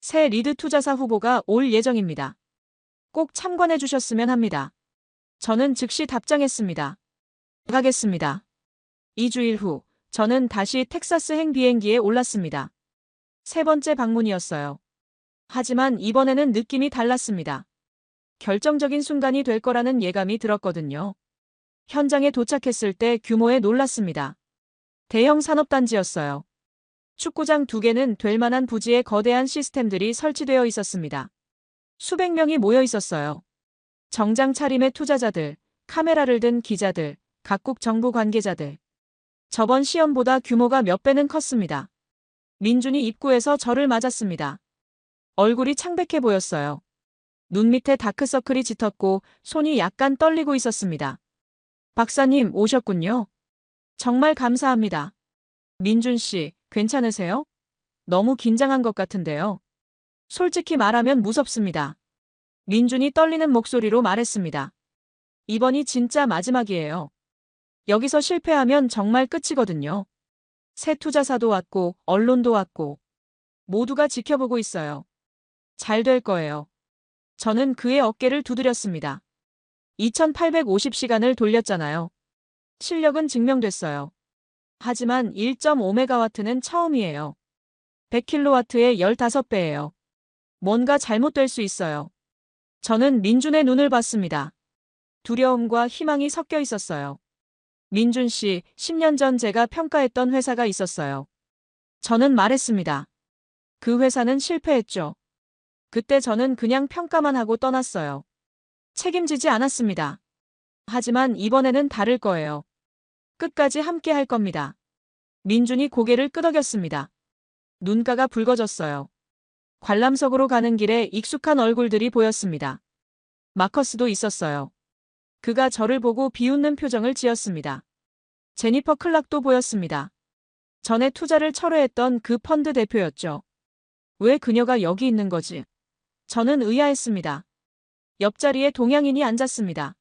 새 리드 투자사 후보가 올 예정입니다. 꼭 참관해 주셨으면 합니다. 저는 즉시 답장했습니다. 가겠습니다. 2주일 후, 저는 다시 텍사스행 비행기에 올랐습니다. 세 번째 방문이었어요. 하지만 이번에는 느낌이 달랐습니다. 결정적인 순간이 될 거라는 예감이 들었거든요. 현장에 도착했을 때 규모에 놀랐습니다. 대형 산업단지였어요. 축구장 2개는 될 만한 부지에 거대한 시스템들이 설치되어 있었습니다. 수백 명이 모여 있었어요. 정장 차림의 투자자들, 카메라를 든 기자들, 각국 정부 관계자들. 저번 시험보다 규모가 몇 배는 컸습니다. 민준이 입구에서 저를 맞았습니다. 얼굴이 창백해 보였어요. 눈 밑에 다크서클이 짙었고 손이 약간 떨리고 있었습니다. 박사님 오셨군요. 정말 감사합니다. 민준 씨, 괜찮으세요? 너무 긴장한 것 같은데요. 솔직히 말하면 무섭습니다. 민준이 떨리는 목소리로 말했습니다. 이번이 진짜 마지막이에요. 여기서 실패하면 정말 끝이거든요. 새 투자사도 왔고, 언론도 왔고, 모두가 지켜보고 있어요. 잘 될 거예요. 저는 그의 어깨를 두드렸습니다. 2850시간을 돌렸잖아요. 실력은 증명됐어요. 하지만 1.5메가와트는 처음이에요. 100킬로와트의 15배예요. 뭔가 잘못될 수 있어요. 저는 민준의 눈을 봤습니다. 두려움과 희망이 섞여 있었어요. 민준 씨, 10년 전 제가 평가했던 회사가 있었어요. 저는 말했습니다. 그 회사는 실패했죠. 그때 저는 그냥 평가만 하고 떠났어요. 책임지지 않았습니다. 하지만 이번에는 다를 거예요. 끝까지 함께 할 겁니다. 민준이 고개를 끄덕였습니다. 눈가가 붉어졌어요. 관람석으로 가는 길에 익숙한 얼굴들이 보였습니다. 마커스도 있었어요. 그가 저를 보고 비웃는 표정을 지었습니다. 제니퍼 클락도 보였습니다. 전에 투자를 철회했던 그 펀드 대표였죠. 왜 그녀가 여기 있는 거지? 저는 의아했습니다. 옆자리에 동양인이 앉았습니다.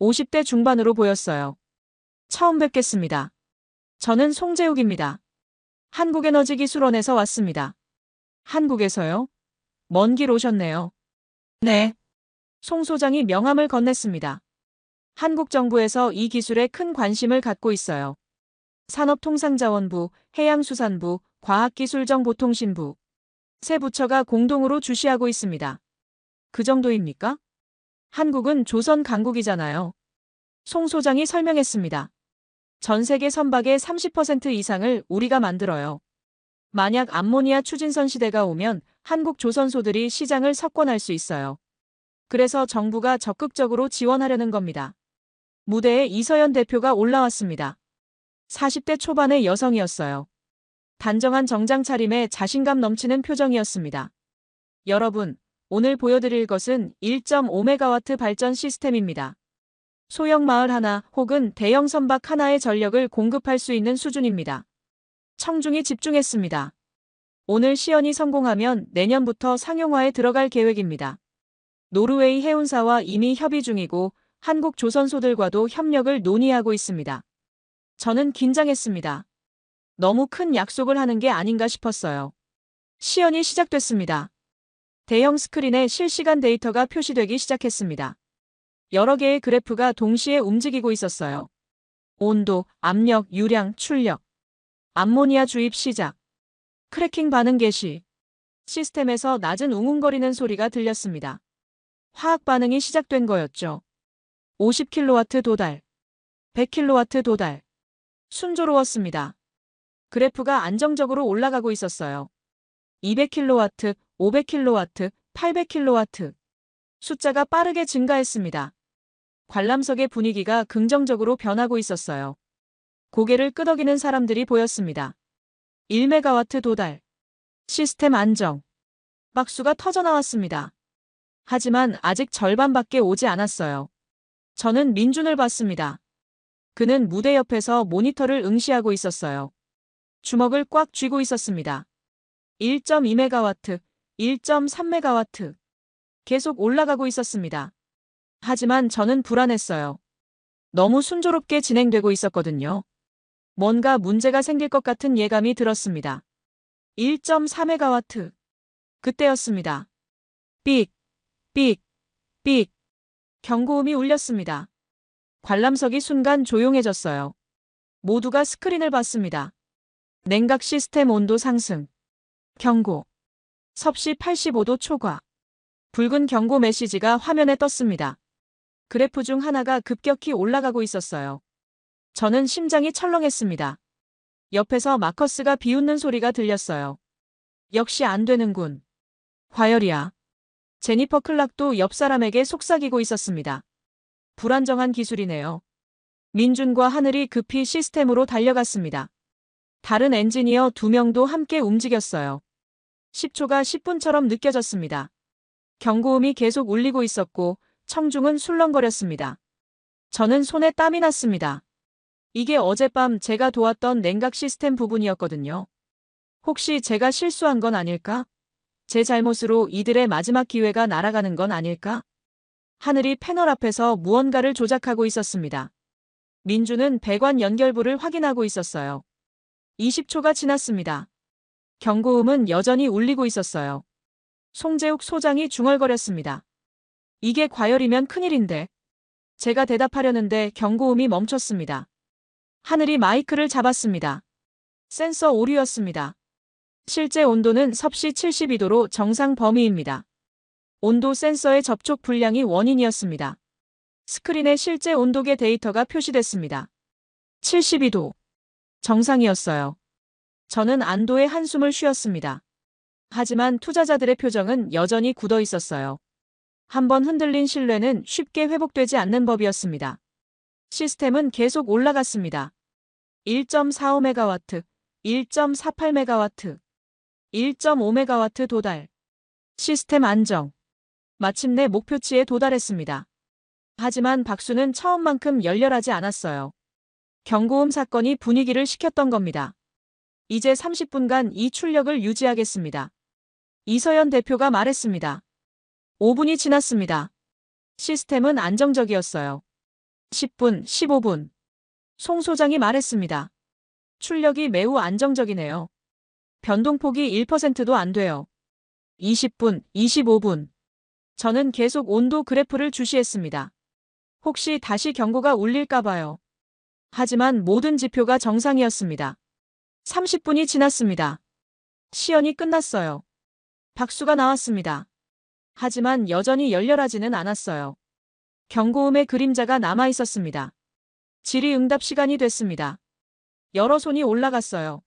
50대 중반으로 보였어요. 처음 뵙겠습니다. 저는 송재욱입니다. 한국에너지기술원에서 왔습니다. 한국에서요? 먼 길 오셨네요. 네. 송 소장이 명함을 건넸습니다. 한국 정부에서 이 기술에 큰 관심을 갖고 있어요. 산업통상자원부, 해양수산부, 과학기술정보통신부. 세 부처가 공동으로 주시하고 있습니다. 그 정도입니까? 한국은 조선 강국이잖아요. 송 소장이 설명했습니다. 전 세계 선박의 30% 이상을 우리가 만들어요. 만약 암모니아 추진선 시대가 오면 한국 조선소들이 시장을 석권할 수 있어요. 그래서 정부가 적극적으로 지원하려는 겁니다. 무대에 이서연 대표가 올라왔습니다. 40대 초반의 여성이었어요. 단정한 정장 차림에 자신감 넘치는 표정이었습니다. 여러분, 오늘 보여드릴 것은 1.5메가와트 발전 시스템입니다. 소형 마을 하나 혹은 대형 선박 하나의 전력을 공급할 수 있는 수준입니다. 청중이 집중했습니다. 오늘 시연이 성공하면 내년부터 상용화에 들어갈 계획입니다. 노르웨이 해운사와 이미 협의 중이고 한국 조선소들과도 협력을 논의하고 있습니다. 저는 긴장했습니다. 너무 큰 약속을 하는 게 아닌가 싶었어요. 시연이 시작됐습니다. 대형 스크린에 실시간 데이터가 표시되기 시작했습니다. 여러 개의 그래프가 동시에 움직이고 있었어요. 온도, 압력, 유량, 출력. 암모니아 주입 시작. 크래킹 반응 개시. 시스템에서 낮은 웅웅거리는 소리가 들렸습니다. 화학 반응이 시작된 거였죠. 50킬로와트 도달. 100킬로와트 도달. 순조로웠습니다. 그래프가 안정적으로 올라가고 있었어요. 200킬로와트, 500킬로와트, 800킬로와트. 숫자가 빠르게 증가했습니다. 관람석의 분위기가 긍정적으로 변하고 있었어요. 고개를 끄덕이는 사람들이 보였습니다. 1메가와트 도달. 시스템 안정. 박수가 터져나왔습니다. 하지만 아직 절반밖에 오지 않았어요. 저는 민준을 봤습니다. 그는 무대 옆에서 모니터를 응시하고 있었어요. 주먹을 꽉 쥐고 있었습니다. 1.2메가와트, 1.3메가와트. 계속 올라가고 있었습니다. 하지만 저는 불안했어요. 너무 순조롭게 진행되고 있었거든요. 뭔가 문제가 생길 것 같은 예감이 들었습니다. 1.4메가와트. 그때였습니다. 삑, 삑, 삑. 경고음이 울렸습니다. 관람석이 순간 조용해졌어요. 모두가 스크린을 봤습니다. 냉각 시스템 온도 상승. 경고. 섭씨 85도 초과. 붉은 경고 메시지가 화면에 떴습니다. 그래프 중 하나가 급격히 올라가고 있었어요. 저는 심장이 철렁했습니다. 옆에서 마커스가 비웃는 소리가 들렸어요. 역시 안 되는군. 과열이야. 제니퍼 클락도 옆 사람에게 속삭이고 있었습니다. 불안정한 기술이네요. 민준과 하늘이 급히 시스템으로 달려갔습니다. 다른 엔지니어 2명도 함께 움직였어요. 10초가 10분처럼 느껴졌습니다. 경고음이 계속 울리고 있었고 청중은 술렁거렸습니다. 저는 손에 땀이 났습니다. 이게 어젯밤 제가 도왔던 냉각 시스템 부분이었거든요. 혹시 제가 실수한 건 아닐까? 제 잘못으로 이들의 마지막 기회가 날아가는 건 아닐까? 하늘이 패널 앞에서 무언가를 조작하고 있었습니다. 민주는 배관 연결부를 확인하고 있었어요. 20초가 지났습니다. 경고음은 여전히 울리고 있었어요. 송재욱 소장이 중얼거렸습니다. 이게 과열이면 큰일인데. 제가 대답하려는데 경고음이 멈췄습니다. 하늘이 마이크를 잡았습니다. 센서 오류였습니다. 실제 온도는 섭씨 72도로 정상 범위입니다. 온도 센서의 접촉 불량이 원인이었습니다. 스크린에 실제 온도계 데이터가 표시됐습니다. 72도. 정상이었어요. 저는 안도의 한숨을 쉬었습니다. 하지만 투자자들의 표정은 여전히 굳어 있었어요. 한번 흔들린 신뢰는 쉽게 회복되지 않는 법이었습니다. 시스템은 계속 올라갔습니다. 1.45메가와트, 1.48메가와트, 1.5메가와트 도달. 시스템 안정. 마침내 목표치에 도달했습니다. 하지만 박수는 처음만큼 열렬하지 않았어요. 경고음 사건이 분위기를 식혔던 겁니다. 이제 30분간 이 출력을 유지하겠습니다. 이서연 대표가 말했습니다. 5분이 지났습니다. 시스템은 안정적이었어요. 10분, 15분. 송 소장이 말했습니다. 출력이 매우 안정적이네요. 변동폭이 1%도 안 돼요. 20분, 25분. 저는 계속 온도 그래프를 주시했습니다. 혹시 다시 경고가 울릴까 봐요. 하지만 모든 지표가 정상이었습니다. 30분이 지났습니다. 시연이 끝났어요. 박수가 나왔습니다. 하지만 여전히 열렬하지는 않았어요. 경고음의 그림자가 남아 있었습니다. 질의응답 시간이 됐습니다. 여러 손이 올라갔어요.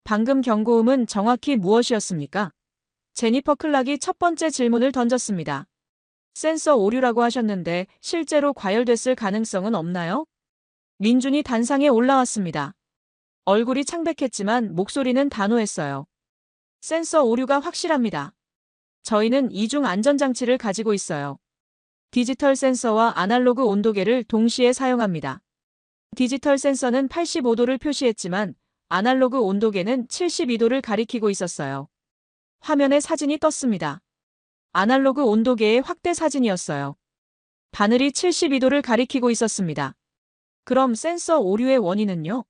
방금 경고음은 정확히 무엇이었습니까? 제니퍼 클락이 첫 번째 질문을 던졌습니다. 센서 오류라고 하셨는데 실제로 과열됐을 가능성은 없나요? 민준이 단상에 올라왔습니다. 얼굴이 창백했지만 목소리는 단호했어요. 센서 오류가 확실합니다. 저희는 이중 안전장치를 가지고 있어요. 디지털 센서와 아날로그 온도계를 동시에 사용합니다. 디지털 센서는 85도를 표시했지만 아날로그 온도계는 72도를 가리키고 있었어요. 화면에 사진이 떴습니다. 아날로그 온도계의 확대 사진이었어요. 바늘이 72도를 가리키고 있었습니다. 그럼 센서 오류의 원인은요?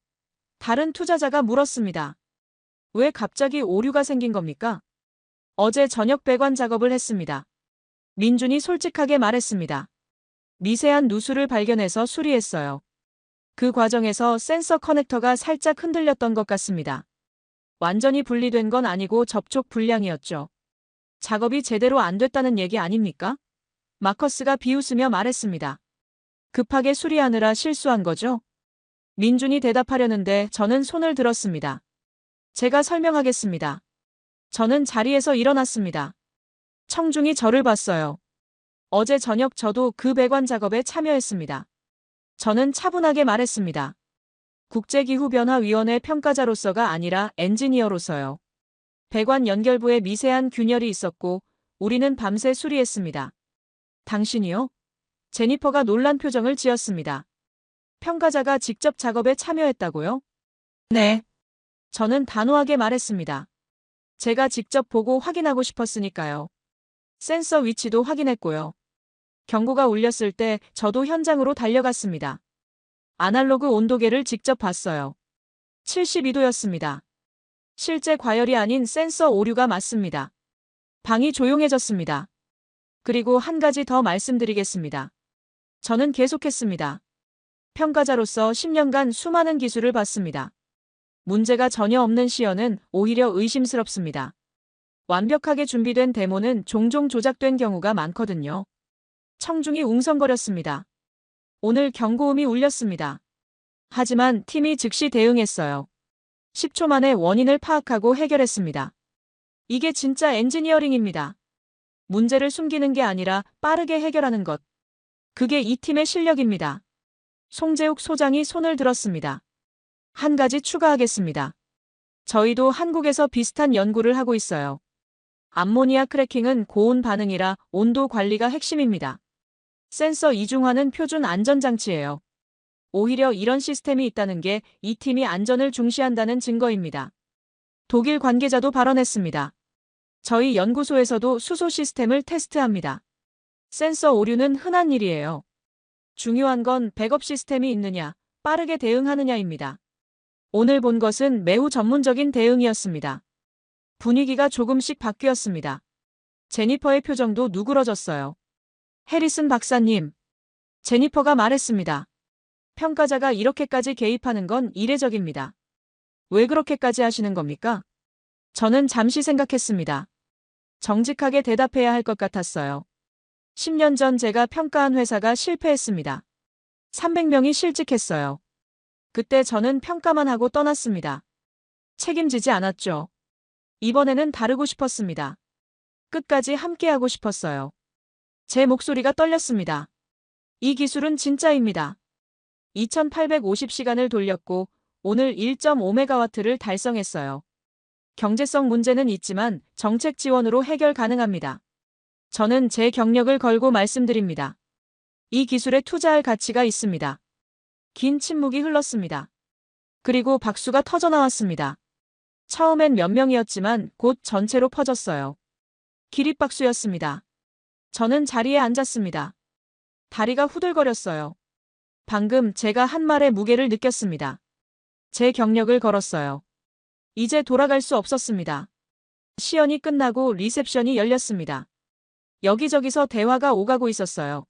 다른 투자자가 물었습니다. 왜 갑자기 오류가 생긴 겁니까? 어제 저녁 배관 작업을 했습니다. 민준이 솔직하게 말했습니다. 미세한 누수를 발견해서 수리했어요. 그 과정에서 센서 커넥터가 살짝 흔들렸던 것 같습니다. 완전히 분리된 건 아니고 접촉 불량이었죠. 작업이 제대로 안 됐다는 얘기 아닙니까? 마커스가 비웃으며 말했습니다. 급하게 수리하느라 실수한 거죠? 민준이 대답하려는데 저는 손을 들었습니다. 제가 설명하겠습니다. 저는 자리에서 일어났습니다. 청중이 저를 봤어요. 어제 저녁 저도 그 배관 작업에 참여했습니다. 저는 차분하게 말했습니다. 국제기후변화위원회 평가자로서가 아니라 엔지니어로서요. 배관 연결부에 미세한 균열이 있었고 우리는 밤새 수리했습니다. 당신이요? 제니퍼가 놀란 표정을 지었습니다. 평가자가 직접 작업에 참여했다고요? 네. 저는 단호하게 말했습니다. 제가 직접 보고 확인하고 싶었으니까요. 센서 위치도 확인했고요. 경고가 울렸을 때 저도 현장으로 달려갔습니다. 아날로그 온도계를 직접 봤어요. 72도였습니다. 실제 과열이 아닌 센서 오류가 맞습니다. 방이 조용해졌습니다. 그리고 한 가지 더 말씀드리겠습니다. 저는 계속했습니다. 평가자로서 10년간 수많은 기술을 봤습니다. 문제가 전혀 없는 시연은 오히려 의심스럽습니다. 완벽하게 준비된 데모는 종종 조작된 경우가 많거든요. 청중이 웅성거렸습니다. 오늘 경고음이 울렸습니다. 하지만 팀이 즉시 대응했어요. 10초 만에 원인을 파악하고 해결했습니다. 이게 진짜 엔지니어링입니다. 문제를 숨기는 게 아니라 빠르게 해결하는 것. 그게 이 팀의 실력입니다. 송재욱 소장이 손을 들었습니다. 한 가지 추가하겠습니다. 저희도 한국에서 비슷한 연구를 하고 있어요. 암모니아 크래킹은 고온 반응이라 온도 관리가 핵심입니다. 센서 이중화는 표준 안전장치예요. 오히려 이런 시스템이 있다는 게 이 팀이 안전을 중시한다는 증거입니다. 독일 관계자도 발언했습니다. 저희 연구소에서도 수소 시스템을 테스트합니다. 센서 오류는 흔한 일이에요. 중요한 건 백업 시스템이 있느냐, 빠르게 대응하느냐입니다. 오늘 본 것은 매우 전문적인 대응이었습니다. 분위기가 조금씩 바뀌었습니다. 제니퍼의 표정도 누그러졌어요. 해리슨 박사님. 제니퍼가 말했습니다. 평가자가 이렇게까지 개입하는 건 이례적입니다. 왜 그렇게까지 하시는 겁니까? 저는 잠시 생각했습니다. 정직하게 대답해야 할 것 같았어요. 10년 전 제가 평가한 회사가 실패했습니다. 300명이 실직했어요. 그때 저는 평가만 하고 떠났습니다. 책임지지 않았죠. 이번에는 다르고 싶었습니다. 끝까지 함께하고 싶었어요. 제 목소리가 떨렸습니다. 이 기술은 진짜입니다. 2850시간을 돌렸고 오늘 1.5메가와트를 달성했어요. 경제성 문제는 있지만 정책 지원으로 해결 가능합니다. 저는 제 경력을 걸고 말씀드립니다. 이 기술에 투자할 가치가 있습니다. 긴 침묵이 흘렀습니다. 그리고 박수가 터져나왔습니다. 처음엔 몇 명이었지만 곧 전체로 퍼졌어요. 기립박수였습니다. 저는 자리에 앉았습니다. 다리가 후들거렸어요. 방금 제가 한 말의 무게를 느꼈습니다. 제 경력을 걸었어요. 이제 돌아갈 수 없었습니다. 시연이 끝나고 리셉션이 열렸습니다. 여기저기서 대화가 오가고 있었어요.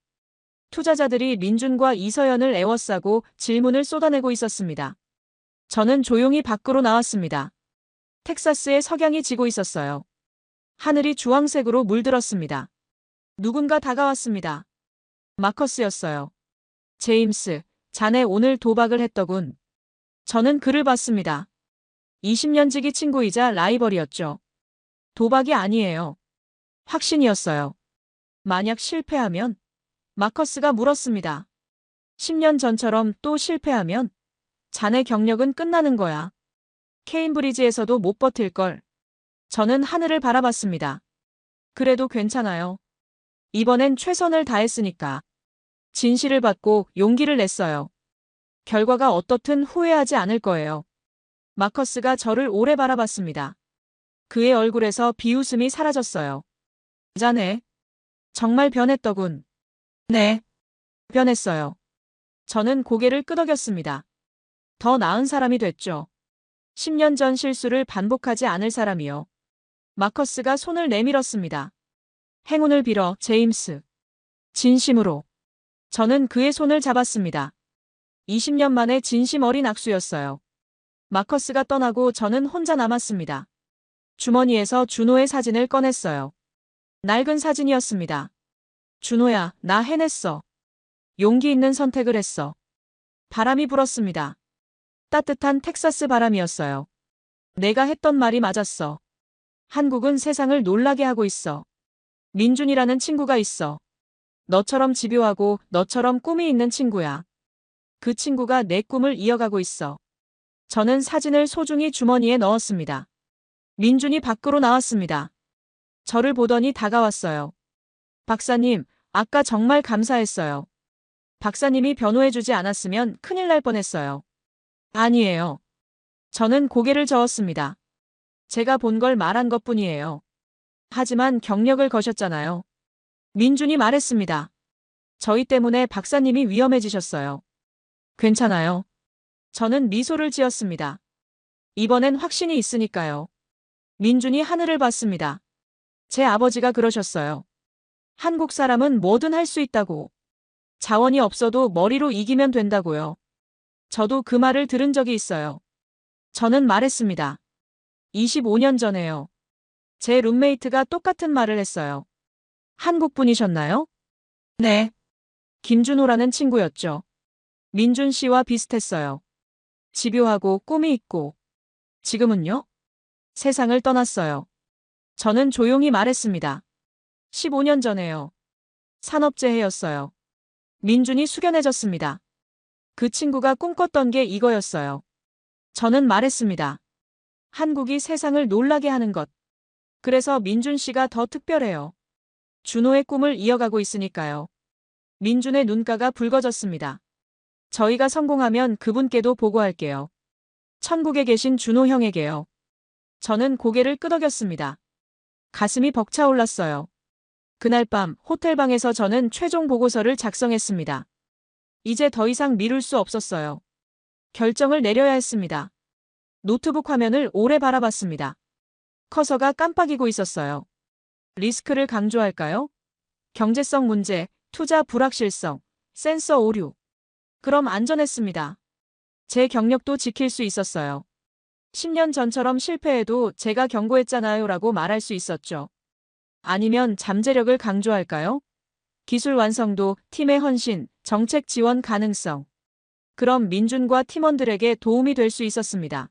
투자자들이 민준과 이서연을 에워싸고 질문을 쏟아내고 있었습니다. 저는 조용히 밖으로 나왔습니다. 텍사스의 석양이 지고 있었어요. 하늘이 주황색으로 물들었습니다. 누군가 다가왔습니다. 마커스였어요. 제임스, 자네 오늘 도박을 했더군. 저는 그를 봤습니다. 20년 지기 친구이자 라이벌이었죠. 도박이 아니에요. 확신이었어요. 만약 실패하면? 마커스가 물었습니다. 10년 전처럼 또 실패하면? 자네 경력은 끝나는 거야. 케임브리지에서도 못 버틸걸. 저는 하늘을 바라봤습니다. 그래도 괜찮아요. 이번엔 최선을 다했으니까. 진실을 받고 용기를 냈어요. 결과가 어떻든 후회하지 않을 거예요. 마커스가 저를 오래 바라봤습니다. 그의 얼굴에서 비웃음이 사라졌어요. 자네. 정말 변했더군. 네. 변했어요. 저는 고개를 끄덕였습니다. 더 나은 사람이 됐죠. 10년 전 실수를 반복하지 않을 사람이요. 마커스가 손을 내밀었습니다. 행운을 빌어, 제임스. 진심으로. 저는 그의 손을 잡았습니다. 20년 만에 진심 어린 악수였어요. 마커스가 떠나고 저는 혼자 남았습니다. 주머니에서 준호의 사진을 꺼냈어요. 낡은 사진이었습니다. 준호야, 나 해냈어. 용기 있는 선택을 했어. 바람이 불었습니다. 따뜻한 텍사스 바람이었어요. 내가 했던 말이 맞았어. 한국은 세상을 놀라게 하고 있어. 민준이라는 친구가 있어. 너처럼 집요하고 너처럼 꿈이 있는 친구야. 그 친구가 내 꿈을 이어가고 있어. 저는 사진을 소중히 주머니에 넣었습니다. 민준이 밖으로 나왔습니다. 저를 보더니 다가왔어요. 박사님, 아까 정말 감사했어요. 박사님이 변호해주지 않았으면 큰일 날 뻔했어요. 아니에요. 저는 고개를 저었습니다. 제가 본 걸 말한 것뿐이에요. 하지만 경력을 거셨잖아요. 민준이 말했습니다. 저희 때문에 박사님이 위험해지셨어요. 괜찮아요. 저는 미소를 지었습니다. 이번엔 확신이 있으니까요. 민준이 하늘을 봤습니다. 제 아버지가 그러셨어요. 한국 사람은 뭐든 할 수 있다고. 자원이 없어도 머리로 이기면 된다고요. 저도 그 말을 들은 적이 있어요. 저는 말했습니다. 25년 전에요. 제 룸메이트가 똑같은 말을 했어요. 한국 분이셨나요? 네. 김준호라는 친구였죠. 민준 씨와 비슷했어요. 집요하고 꿈이 있고. 지금은요? 세상을 떠났어요. 저는 조용히 말했습니다. 15년 전에요. 산업재해였어요. 민준이 숙연해졌습니다. 그 친구가 꿈꿨던 게 이거였어요. 저는 말했습니다. 한국이 세상을 놀라게 하는 것. 그래서 민준 씨가 더 특별해요. 준호의 꿈을 이어가고 있으니까요. 민준의 눈가가 붉어졌습니다. 저희가 성공하면 그분께도 보고할게요. 천국에 계신 준호 형에게요. 저는 고개를 끄덕였습니다. 가슴이 벅차올랐어요. 그날 밤 호텔방에서 저는 최종 보고서를 작성했습니다. 이제 더 이상 미룰 수 없었어요. 결정을 내려야 했습니다. 노트북 화면을 오래 바라봤습니다. 커서가 깜빡이고 있었어요. 리스크를 강조할까요? 경제성 문제, 투자 불확실성, 센서 오류. 그럼 안전했습니다. 제 경력도 지킬 수 있었어요. 10년 전처럼 실패해도 제가 경고했잖아요 라고 말할 수 있었죠. 아니면 잠재력을 강조할까요? 기술 완성도, 팀의 헌신, 정책 지원 가능성. 그럼 민준과 팀원들에게 도움이 될 수 있었습니다.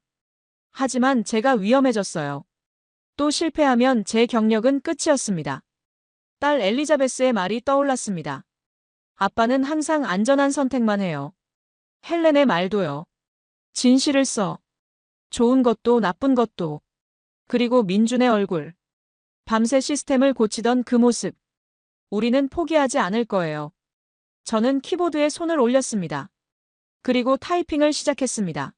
하지만 제가 위험해졌어요. 또 실패하면 제 경력은 끝이었습니다. 딸 엘리자베스의 말이 떠올랐습니다. 아빠는 항상 안전한 선택만 해요. 헬렌의 말도요. 진실을 써. 좋은 것도 나쁜 것도. 그리고 민준의 얼굴. 밤새 시스템을 고치던 그 모습. 우리는 포기하지 않을 거예요. 저는 키보드에 손을 올렸습니다. 그리고 타이핑을 시작했습니다.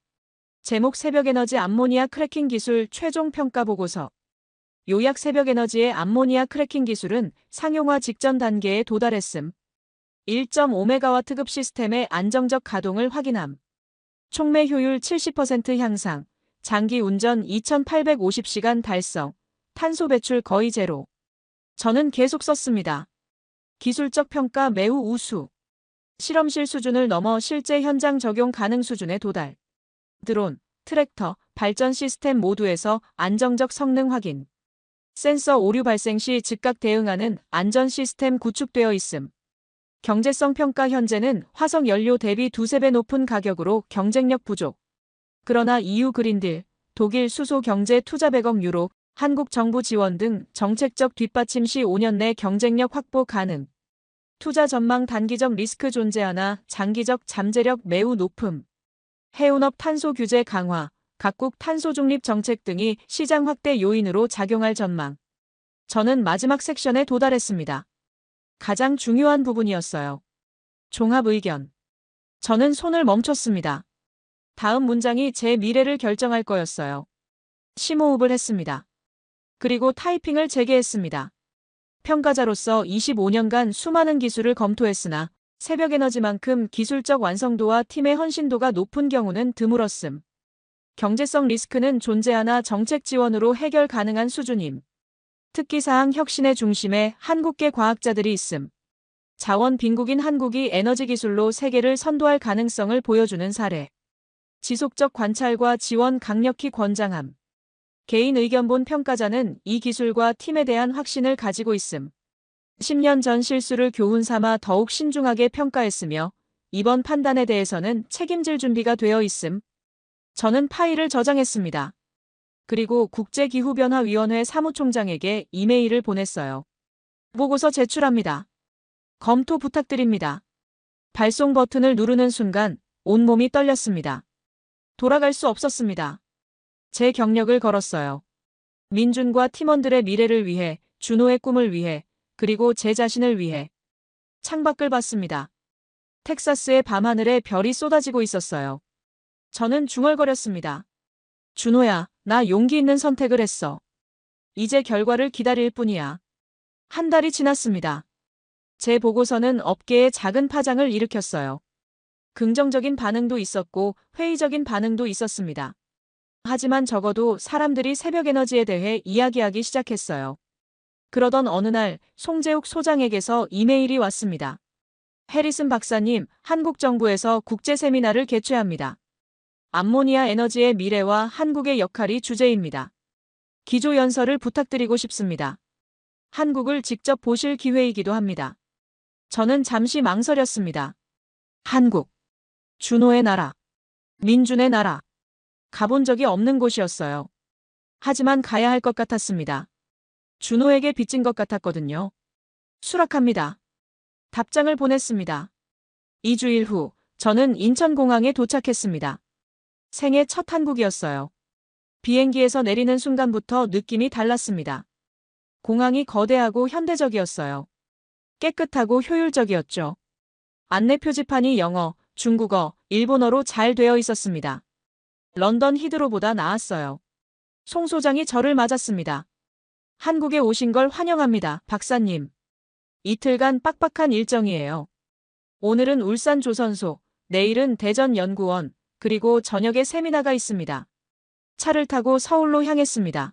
제목 새벽에너지 암모니아 크래킹 기술 최종 평가 보고서. 요약 새벽에너지의 암모니아 크래킹 기술은 상용화 직전 단계에 도달했음. 1.5메가와트급 시스템의 안정적 가동을 확인함. 촉매 효율 70% 향상. 장기 운전 2850시간 달성. 탄소 배출 거의 제로. 저는 계속 썼습니다. 기술적 평가 매우 우수. 실험실 수준을 넘어 실제 현장 적용 가능 수준에 도달. 드론, 트랙터, 발전 시스템 모두에서 안정적 성능 확인. 센서 오류 발생 시 즉각 대응하는 안전 시스템 구축되어 있음. 경제성 평가 현재는 화석 연료 대비 두세 배 높은 가격으로 경쟁력 부족. 그러나 EU 그린딜, 독일 수소 경제 투자 100억 유로, 한국 정부 지원 등 정책적 뒷받침 시 5년 내 경쟁력 확보 가능. 투자 전망 단기적 리스크 존재하나 장기적 잠재력 매우 높음. 해운업 탄소 규제 강화, 각국 탄소 중립 정책 등이 시장 확대 요인으로 작용할 전망. 저는 마지막 섹션에 도달했습니다. 가장 중요한 부분이었어요. 종합 의견. 저는 손을 멈췄습니다. 다음 문장이 제 미래를 결정할 거였어요. 심호흡을 했습니다. 그리고 타이핑을 재개했습니다. 평가자로서 25년간 수많은 기술을 검토했으나 새벽에너지만큼 기술적 완성도와 팀의 헌신도가 높은 경우는 드물었음. 경제성 리스크는 존재하나 정책 지원으로 해결 가능한 수준임. 특기사항 혁신의 중심에 한국계 과학자들이 있음. 자원 빈국인 한국이 에너지 기술로 세계를 선도할 가능성을 보여주는 사례. 지속적 관찰과 지원 강력히 권장함. 개인 의견본 평가자는 이 기술과 팀에 대한 확신을 가지고 있음. 10년 전 실수를 교훈 삼아 더욱 신중하게 평가했으며 이번 판단에 대해서는 책임질 준비가 되어 있음. 저는 파일을 저장했습니다. 그리고 국제기후변화위원회 사무총장에게 이메일을 보냈어요. 보고서 제출합니다. 검토 부탁드립니다. 발송 버튼을 누르는 순간 온몸이 떨렸습니다. 돌아갈 수 없었습니다. 제 경력을 걸었어요. 민준과 팀원들의 미래를 위해, 준호의 꿈을 위해, 그리고 제 자신을 위해. 창밖을 봤습니다. 텍사스의 밤하늘에 별이 쏟아지고 있었어요. 저는 중얼거렸습니다. 준호야, 나 용기 있는 선택을 했어. 이제 결과를 기다릴 뿐이야. 한 달이 지났습니다. 제 보고서는 업계에 작은 파장을 일으켰어요. 긍정적인 반응도 있었고 회의적인 반응도 있었습니다. 하지만 적어도 사람들이 새벽에너지에 대해 이야기하기 시작했어요. 그러던 어느 날 송재욱 소장에게서 이메일이 왔습니다. 해리슨 박사님, 한국 정부에서 국제 세미나를 개최합니다. 암모니아 에너지의 미래와 한국의 역할이 주제입니다. 기조 연설을 부탁드리고 싶습니다. 한국을 직접 보실 기회이기도 합니다. 저는 잠시 망설였습니다. 한국. 준호의 나라. 민준의 나라. 가본 적이 없는 곳이었어요. 하지만 가야 할 것 같았습니다. 준호에게 빚진 것 같았거든요. 수락합니다. 답장을 보냈습니다. 2주일 후, 저는 인천공항에 도착했습니다. 생애 첫 한국이었어요. 비행기에서 내리는 순간부터 느낌이 달랐습니다. 공항이 거대하고 현대적이었어요. 깨끗하고 효율적이었죠. 안내 표지판이 영어, 중국어, 일본어로 잘 되어 있었습니다. 런던 히드로보다 나았어요. 송 소장이 저를 맞았습니다. 한국에 오신 걸 환영합니다, 박사님. 이틀간 빡빡한 일정이에요. 오늘은 울산 조선소, 내일은 대전 연구원, 그리고 저녁에 세미나가 있습니다. 차를 타고 서울로 향했습니다.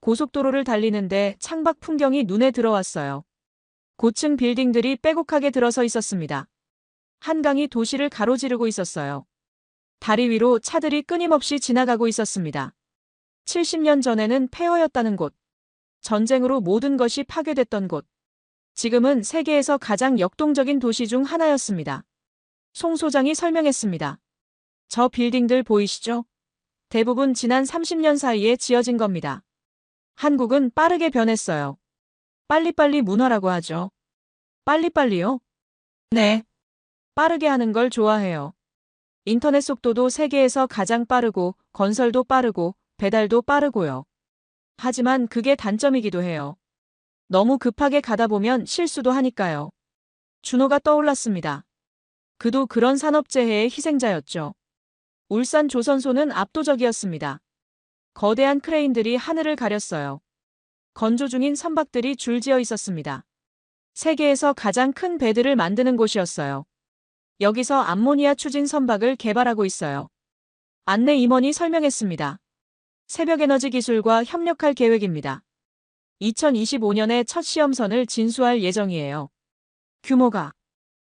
고속도로를 달리는데 창밖 풍경이 눈에 들어왔어요. 고층 빌딩들이 빼곡하게 들어서 있었습니다. 한강이 도시를 가로지르고 있었어요. 다리 위로 차들이 끊임없이 지나가고 있었습니다. 70년 전에는 폐허였다는 곳. 전쟁으로 모든 것이 파괴됐던 곳. 지금은 세계에서 가장 역동적인 도시 중 하나였습니다. 송 소장이 설명했습니다. 저 빌딩들 보이시죠? 대부분 지난 30년 사이에 지어진 겁니다. 한국은 빠르게 변했어요. 빨리빨리 문화라고 하죠. 빨리빨리요? 네. 빠르게 하는 걸 좋아해요. 인터넷 속도도 세계에서 가장 빠르고, 건설도 빠르고, 배달도 빠르고요. 하지만 그게 단점이기도 해요. 너무 급하게 가다 보면 실수도 하니까요. 준호가 떠올랐습니다. 그도 그런 산업재해의 희생자였죠. 울산 조선소는 압도적이었습니다. 거대한 크레인들이 하늘을 가렸어요. 건조 중인 선박들이 줄지어 있었습니다. 세계에서 가장 큰 배들을 만드는 곳이었어요. 여기서 암모니아 추진 선박을 개발하고 있어요. 안내 임원이 설명했습니다. 새벽에너지 기술과 협력할 계획입니다. 2025년에 첫 시험선을 진수할 예정이에요. 규모가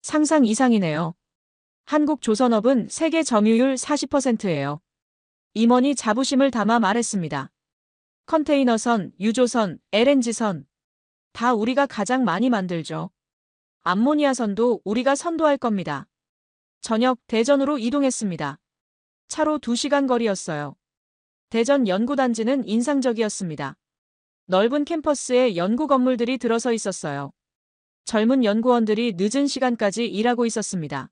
상상 이상이네요. 한국 조선업은 세계 점유율 40%예요. 임원이 자부심을 담아 말했습니다. 컨테이너선, 유조선, LNG선. 다 우리가 가장 많이 만들죠. 암모니아선도 우리가 선도할 겁니다. 저녁 대전으로 이동했습니다. 차로 2시간 거리였어요. 대전 연구단지는 인상적이었습니다. 넓은 캠퍼스에 연구 건물들이 들어서 있었어요. 젊은 연구원들이 늦은 시간까지 일하고 있었습니다.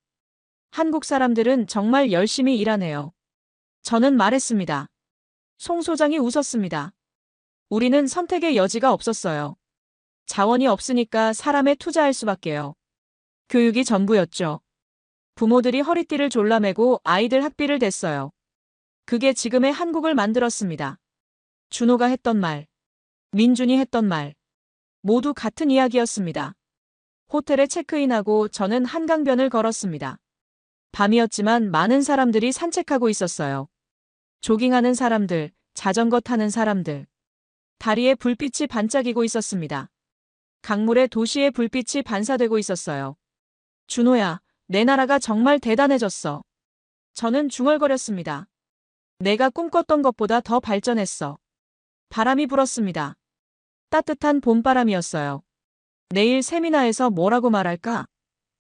한국 사람들은 정말 열심히 일하네요. 저는 말했습니다. 송 소장이 웃었습니다. 우리는 선택의 여지가 없었어요. 자원이 없으니까 사람에 투자할 수밖에요. 교육이 전부였죠. 부모들이 허리띠를 졸라매고 아이들 학비를 댔어요. 그게 지금의 한국을 만들었습니다. 준호가 했던 말, 민준이 했던 말, 모두 같은 이야기였습니다. 호텔에 체크인하고 저는 한강변을 걸었습니다. 밤이었지만 많은 사람들이 산책하고 있었어요. 조깅하는 사람들, 자전거 타는 사람들. 다리에 불빛이 반짝이고 있었습니다. 강물에 도시의 불빛이 반사되고 있었어요. 준호야, 내 나라가 정말 대단해졌어. 저는 중얼거렸습니다. 내가 꿈꿨던 것보다 더 발전했어. 바람이 불었습니다. 따뜻한 봄바람이었어요. 내일 세미나에서 뭐라고 말할까?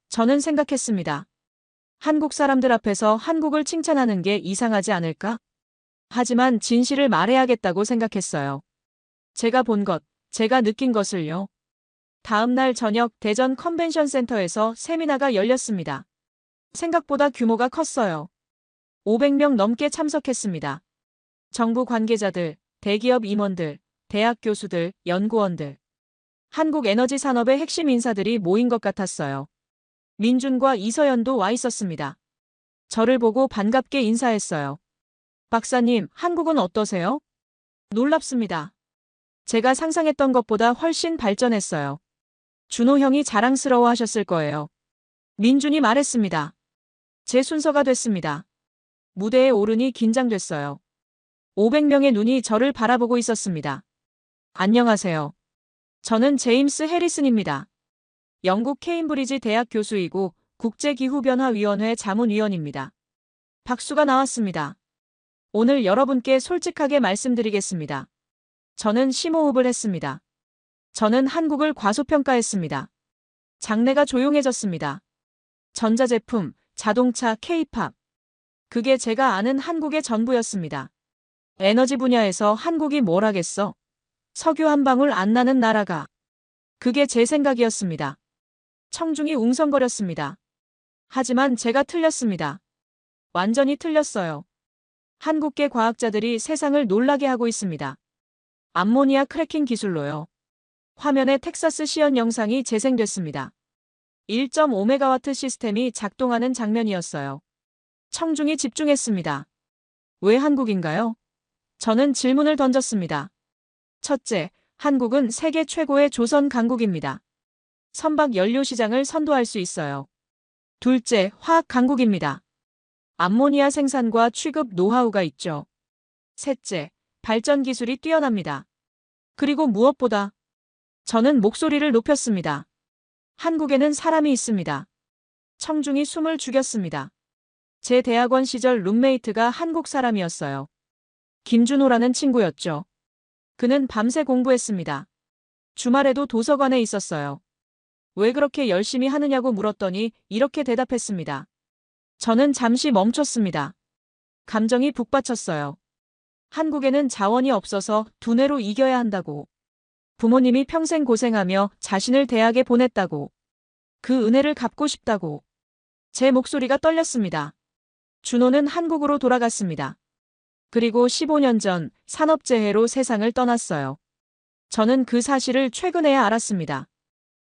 저는 생각했습니다. 한국 사람들 앞에서 한국을 칭찬하는 게 이상하지 않을까? 하지만 진실을 말해야겠다고 생각했어요. 제가 본 것, 제가 느낀 것을요. 다음 날 저녁 대전 컨벤션 센터에서 세미나가 열렸습니다. 생각보다 규모가 컸어요. 500명 넘게 참석했습니다. 정부 관계자들, 대기업 임원들, 대학 교수들, 연구원들. 한국 에너지 산업의 핵심 인사들이 모인 것 같았어요. 민준과 이서연도 와 있었습니다. 저를 보고 반갑게 인사했어요. 박사님, 한국은 어떠세요? 놀랍습니다. 제가 상상했던 것보다 훨씬 발전했어요. 준호 형이 자랑스러워 하셨을 거예요. 민준이 말했습니다. 제 순서가 됐습니다. 무대에 오르니 긴장됐어요. 500명의 눈이 저를 바라보고 있었습니다. 안녕하세요. 저는 제임스 해리슨입니다. 영국 케임브리지 대학 교수이고 국제기후변화위원회 자문위원입니다. 박수가 나왔습니다. 오늘 여러분께 솔직하게 말씀드리겠습니다. 저는 심호흡을 했습니다. 저는 한국을 과소평가했습니다. 장래가 조용해졌습니다. 전자제품, 자동차, K-팝. 그게 제가 아는 한국의 전부였습니다. 에너지 분야에서 한국이 뭘 하겠어? 석유 한 방울 안 나는 나라가. 그게 제 생각이었습니다. 청중이 웅성거렸습니다. 하지만 제가 틀렸습니다. 완전히 틀렸어요. 한국계 과학자들이 세상을 놀라게 하고 있습니다. 암모니아 크래킹 기술로요. 화면에 텍사스 시연 영상이 재생됐습니다. 1.5메가와트 시스템이 작동하는 장면이었어요. 청중이 집중했습니다. 왜 한국인가요? 저는 질문을 던졌습니다. 첫째, 한국은 세계 최고의 조선 강국입니다. 선박 연료 시장을 선도할 수 있어요. 둘째, 화학 강국입니다. 암모니아 생산과 취급 노하우가 있죠. 셋째, 발전 기술이 뛰어납니다. 그리고 무엇보다 저는 목소리를 높였습니다. 한국에는 사람이 있습니다. 청중이 숨을 죽였습니다. 제 대학원 시절 룸메이트가 한국 사람이었어요. 김준호라는 친구였죠. 그는 밤새 공부했습니다. 주말에도 도서관에 있었어요. 왜 그렇게 열심히 하느냐고 물었더니 이렇게 대답했습니다. 저는 잠시 멈췄습니다. 감정이 북받쳤어요. 한국에는 자원이 없어서 두뇌로 이겨야 한다고. 부모님이 평생 고생하며 자신을 대학에 보냈다고. 그 은혜를 갚고 싶다고. 제 목소리가 떨렸습니다. 준호는 한국으로 돌아갔습니다. 그리고 15년 전 산업재해로 세상을 떠났어요. 저는 그 사실을 최근에야 알았습니다.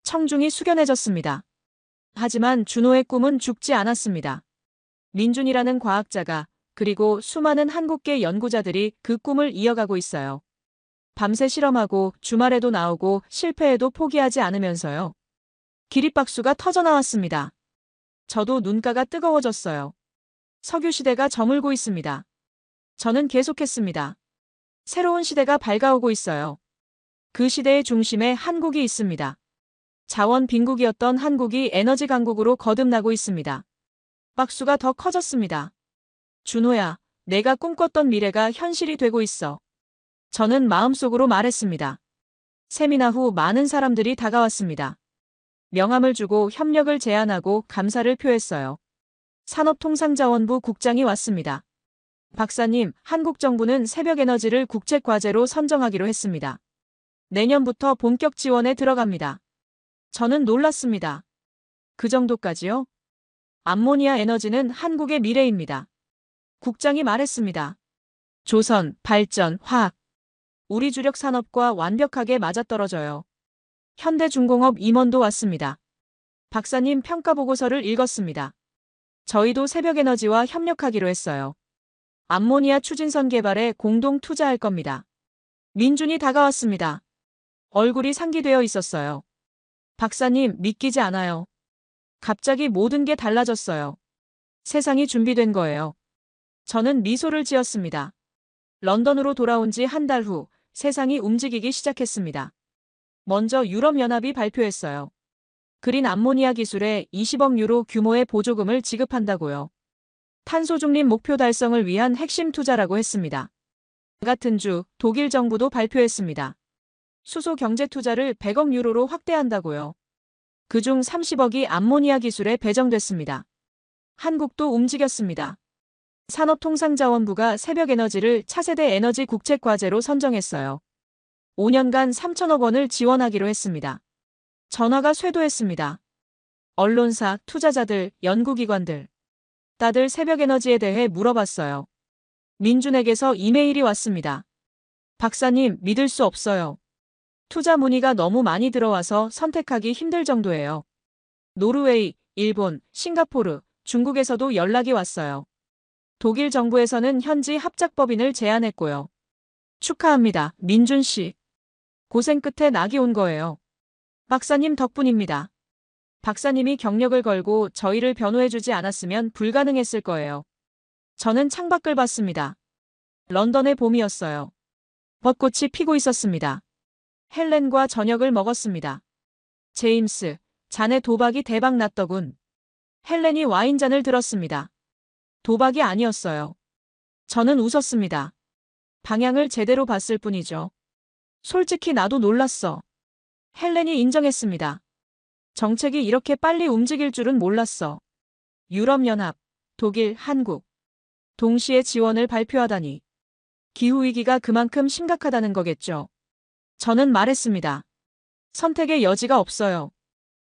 청중이 숙연해졌습니다. 하지만 준호의 꿈은 죽지 않았습니다. 민준이라는 과학자가 그리고 수많은 한국계 연구자들이 그 꿈을 이어가고 있어요. 밤새 실험하고 주말에도 나오고 실패해도 포기하지 않으면서요. 기립박수가 터져나왔습니다. 저도 눈가가 뜨거워졌어요. 석유 시대가 저물고 있습니다. 저는 계속했습니다. 새로운 시대가 밝아오고 있어요. 그 시대의 중심에 한국이 있습니다. 자원 빈국이었던 한국이 에너지 강국으로 거듭나고 있습니다. 박수가 더 커졌습니다. 준호야, 내가 꿈꿨던 미래가 현실이 되고 있어. 저는 마음속으로 말했습니다. 세미나 후 많은 사람들이 다가왔습니다. 명함을 주고 협력을 제안하고 감사를 표했어요. 산업통상자원부 국장이 왔습니다. 박사님, 한국 정부는 새벽에너지를 국책과제로 선정하기로 했습니다. 내년부터 본격 지원에 들어갑니다. 저는 놀랐습니다. 그 정도까지요? 암모니아 에너지는 한국의 미래입니다. 국장이 말했습니다. 조선, 발전, 화학. 우리 주력 산업과 완벽하게 맞아떨어져요. 현대중공업 임원도 왔습니다. 박사님 평가 보고서를 읽었습니다. 저희도 새벽에너지와 협력하기로 했어요. 암모니아 추진선 개발에 공동 투자할 겁니다. 민준이 다가왔습니다. 얼굴이 상기되어 있었어요. 박사님, 믿기지 않아요. 갑자기 모든 게 달라졌어요. 세상이 준비된 거예요. 저는 미소를 지었습니다. 런던으로 돌아온 지 한 달 후 세상이 움직이기 시작했습니다. 먼저 유럽연합이 발표했어요. 그린 암모니아 기술에 20억 유로 규모의 보조금을 지급한다고요. 탄소 중립 목표 달성을 위한 핵심 투자라고 했습니다. 같은 주 독일 정부도 발표했습니다. 수소 경제 투자를 100억 유로로 확대한다고요. 그중 30억이 암모니아 기술에 배정됐습니다. 한국도 움직였습니다. 산업통상자원부가 새벽에너지를 차세대 에너지 국책과제로 선정했어요. 5년간 3천억 원을 지원하기로 했습니다. 전화가 쇄도했습니다. 언론사, 투자자들, 연구기관들. 다들 새벽에너지에 대해 물어봤어요. 민준에게서 이메일이 왔습니다. 박사님, 믿을 수 없어요. 투자 문의가 너무 많이 들어와서 선택하기 힘들 정도예요. 노르웨이, 일본, 싱가포르, 중국에서도 연락이 왔어요. 독일 정부에서는 현지 합작법인을 제안했고요. 축하합니다, 민준 씨. 고생 끝에 낙이 온 거예요. 박사님 덕분입니다. 박사님이 경력을 걸고 저희를 변호해주지 않았으면 불가능했을 거예요. 저는 창밖을 봤습니다. 런던의 봄이었어요. 벚꽃이 피고 있었습니다. 헬렌과 저녁을 먹었습니다. 제임스, 자네 도박이 대박 났더군. 헬렌이 와인잔을 들었습니다. 도박이 아니었어요. 저는 웃었습니다. 방향을 제대로 봤을 뿐이죠. 솔직히 나도 놀랐어. 헬렌이 인정했습니다. 정책이 이렇게 빨리 움직일 줄은 몰랐어. 유럽연합, 독일, 한국. 동시에 지원을 발표하다니. 기후위기가 그만큼 심각하다는 거겠죠. 저는 말했습니다. 선택의 여지가 없어요.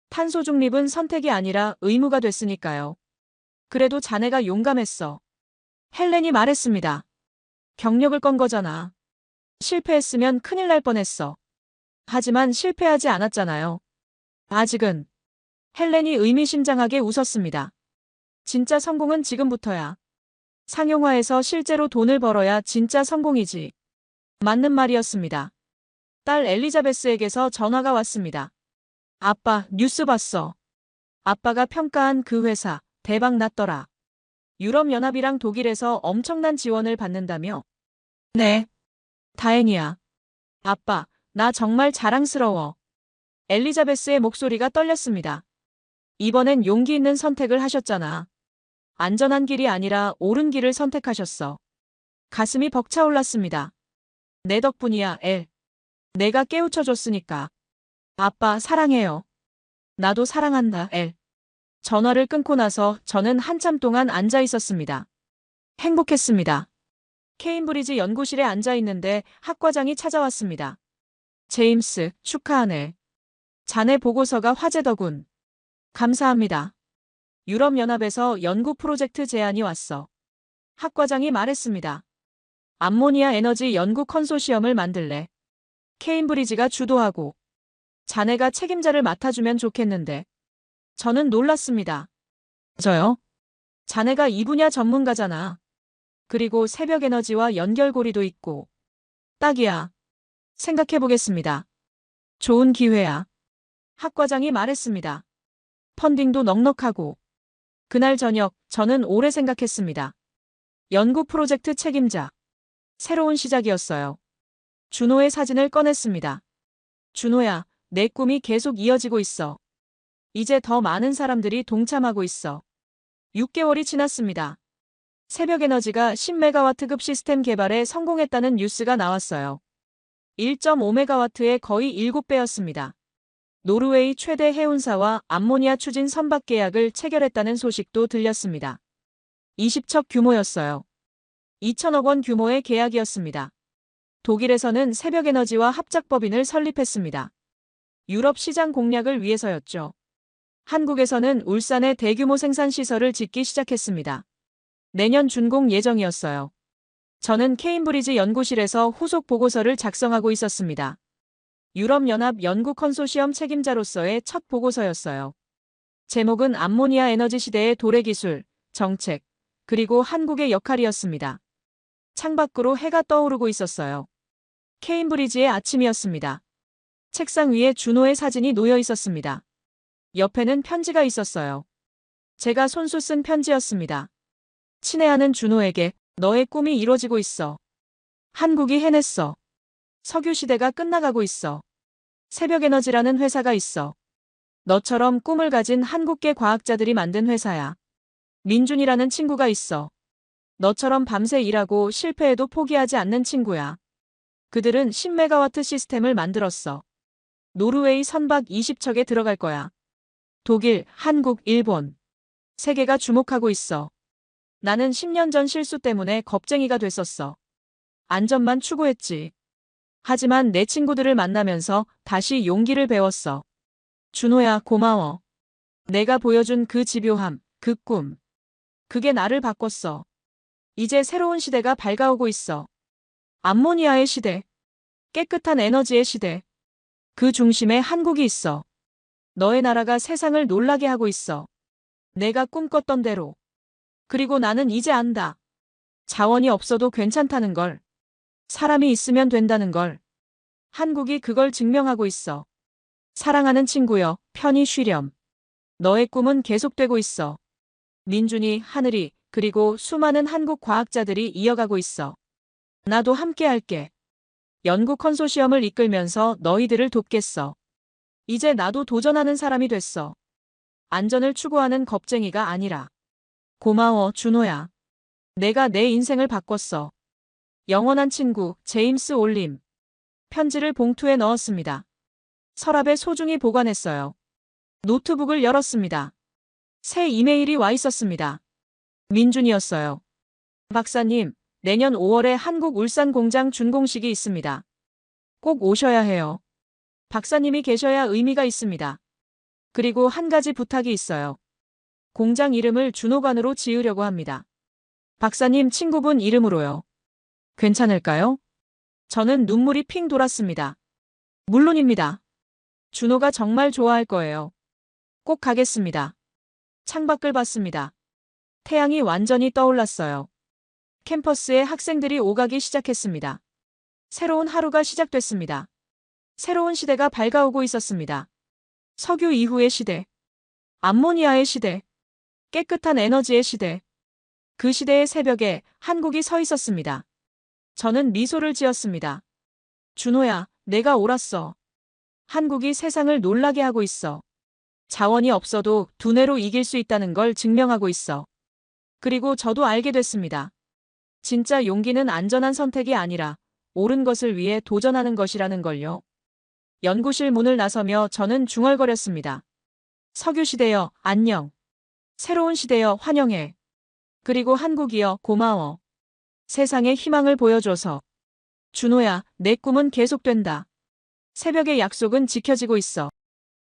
탄소 중립은 선택이 아니라 의무가 됐으니까요. 그래도 자네가 용감했어. 헬렌이 말했습니다. 경력을 건 거잖아. 실패했으면 큰일 날 뻔했어. 하지만 실패하지 않았잖아요. 아직은. 헬렌이 의미심장하게 웃었습니다. 진짜 성공은 지금부터야. 상용화해서 실제로 돈을 벌어야 진짜 성공이지. 맞는 말이었습니다. 딸 엘리자베스에게서 전화가 왔습니다. 아빠, 뉴스 봤어. 아빠가 평가한 그 회사, 대박 났더라. 유럽연합이랑 독일에서 엄청난 지원을 받는다며? 네. 다행이야. 아빠, 나 정말 자랑스러워. 엘리자베스의 목소리가 떨렸습니다. 이번엔 용기 있는 선택을 하셨잖아. 안전한 길이 아니라 옳은 길을 선택하셨어. 가슴이 벅차올랐습니다. 내 덕분이야, 엘. 내가 깨우쳐줬으니까. 아빠, 사랑해요. 나도 사랑한다, 엘. 전화를 끊고 나서 저는 한참 동안 앉아 있었습니다. 행복했습니다. 케임브리지 연구실에 앉아 있는데 학과장이 찾아왔습니다. 제임스, 축하하네. 자네 보고서가 화제더군. 감사합니다. 유럽연합에서 연구 프로젝트 제안이 왔어. 학과장이 말했습니다. 암모니아 에너지 연구 컨소시엄을 만들래. 케임브리지가 주도하고 자네가 책임자를 맡아주면 좋겠는데. 저는 놀랐습니다. 저요? 자네가 이 분야 전문가잖아. 그리고 새벽 에너지와 연결고리도 있고. 딱이야. 생각해보겠습니다. 좋은 기회야. 학과장이 말했습니다. 펀딩도 넉넉하고. 그날 저녁 저는 오래 생각했습니다. 연구 프로젝트 책임자. 새로운 시작이었어요. 준호의 사진을 꺼냈습니다. 준호야, 내 꿈이 계속 이어지고 있어. 이제 더 많은 사람들이 동참하고 있어. 6개월이 지났습니다. 새벽에너지가 10메가와트급 시스템 개발에 성공했다는 뉴스가 나왔어요. 1.5메가와트의 거의 7배였습니다. 노르웨이 최대 해운사와 암모니아 추진 선박 계약을 체결했다는 소식도 들렸습니다. 20척 규모였어요. 2천억 원 규모의 계약이었습니다. 독일에서는 새벽에너지와 합작법인을 설립했습니다. 유럽 시장 공략을 위해서였죠. 한국에서는 울산에 대규모 생산시설을 짓기 시작했습니다. 내년 준공 예정이었어요. 저는 케임브리지 연구실에서 후속 보고서를 작성하고 있었습니다. 유럽연합 연구 컨소시엄 책임자로서의 첫 보고서였어요. 제목은 암모니아 에너지 시대의 도래기술, 정책, 그리고 한국의 역할이었습니다. 창밖으로 해가 떠오르고 있었어요. 케임브리지의 아침이었습니다. 책상 위에 준호의 사진이 놓여 있었습니다. 옆에는 편지가 있었어요. 제가 손수 쓴 편지였습니다. 친애하는 준호에게 너의 꿈이 이루어지고 있어. 한국이 해냈어. 석유시대가 끝나가고 있어. 새벽에너지라는 회사가 있어. 너처럼 꿈을 가진 한국계 과학자들이 만든 회사야. 민준이라는 친구가 있어. 너처럼 밤새 일하고 실패해도 포기하지 않는 친구야. 그들은 10메가와트 시스템을 만들었어. 노르웨이 선박 20척에 들어갈 거야. 독일, 한국, 일본. 세계가 주목하고 있어. 나는 10년 전 실수 때문에 겁쟁이가 됐었어. 안전만 추구했지. 하지만 내 친구들을 만나면서 다시 용기를 배웠어. 준호야, 고마워. 내가 보여준 그 집요함, 그 꿈. 그게 나를 바꿨어. 이제 새로운 시대가 밝아오고 있어. 암모니아의 시대. 깨끗한 에너지의 시대. 그 중심에 한국이 있어. 너의 나라가 세상을 놀라게 하고 있어. 내가 꿈꿨던 대로. 그리고 나는 이제 안다. 자원이 없어도 괜찮다는 걸. 사람이 있으면 된다는 걸. 한국이 그걸 증명하고 있어. 사랑하는 친구여, 편히 쉬렴. 너의 꿈은 계속되고 있어. 민준이, 하늘이, 그리고 수많은 한국 과학자들이 이어가고 있어. 나도 함께 할게. 연구 컨소시엄을 이끌면서 너희들을 돕겠어. 이제 나도 도전하는 사람이 됐어. 안전을 추구하는 겁쟁이가 아니라. 고마워, 준호야. 내가 내 인생을 바꿨어. 영원한 친구, 제임스 올림. 편지를 봉투에 넣었습니다. 서랍에 소중히 보관했어요. 노트북을 열었습니다. 새 이메일이 와 있었습니다. 민준이었어요. 박사님, 내년 5월에 한국 울산 공장 준공식이 있습니다. 꼭 오셔야 해요. 박사님이 계셔야 의미가 있습니다. 그리고 한 가지 부탁이 있어요. 공장 이름을 준호관으로 지으려고 합니다. 박사님 친구분 이름으로요. 괜찮을까요? 저는 눈물이 핑 돌았습니다. 물론입니다. 준호가 정말 좋아할 거예요. 꼭 가겠습니다. 창밖을 봤습니다. 태양이 완전히 떠올랐어요. 캠퍼스에 학생들이 오가기 시작했습니다. 새로운 하루가 시작됐습니다. 새로운 시대가 밝아오고 있었습니다. 석유 이후의 시대, 암모니아의 시대, 깨끗한 에너지의 시대. 그 시대의 새벽에 한국이 서 있었습니다. 저는 미소를 지었습니다. 준호야, 내가 옳았어. 한국이 세상을 놀라게 하고 있어. 자원이 없어도 두뇌로 이길 수 있다는 걸 증명하고 있어. 그리고 저도 알게 됐습니다. 진짜 용기는 안전한 선택이 아니라 옳은 것을 위해 도전하는 것이라는 걸요. 연구실 문을 나서며 저는 중얼거렸습니다. 석유시대여, 안녕. 새로운 시대여, 환영해. 그리고 한국이여, 고마워. 세상에 희망을 보여줘서. 준호야, 내 꿈은 계속된다. 새벽의 약속은 지켜지고 있어.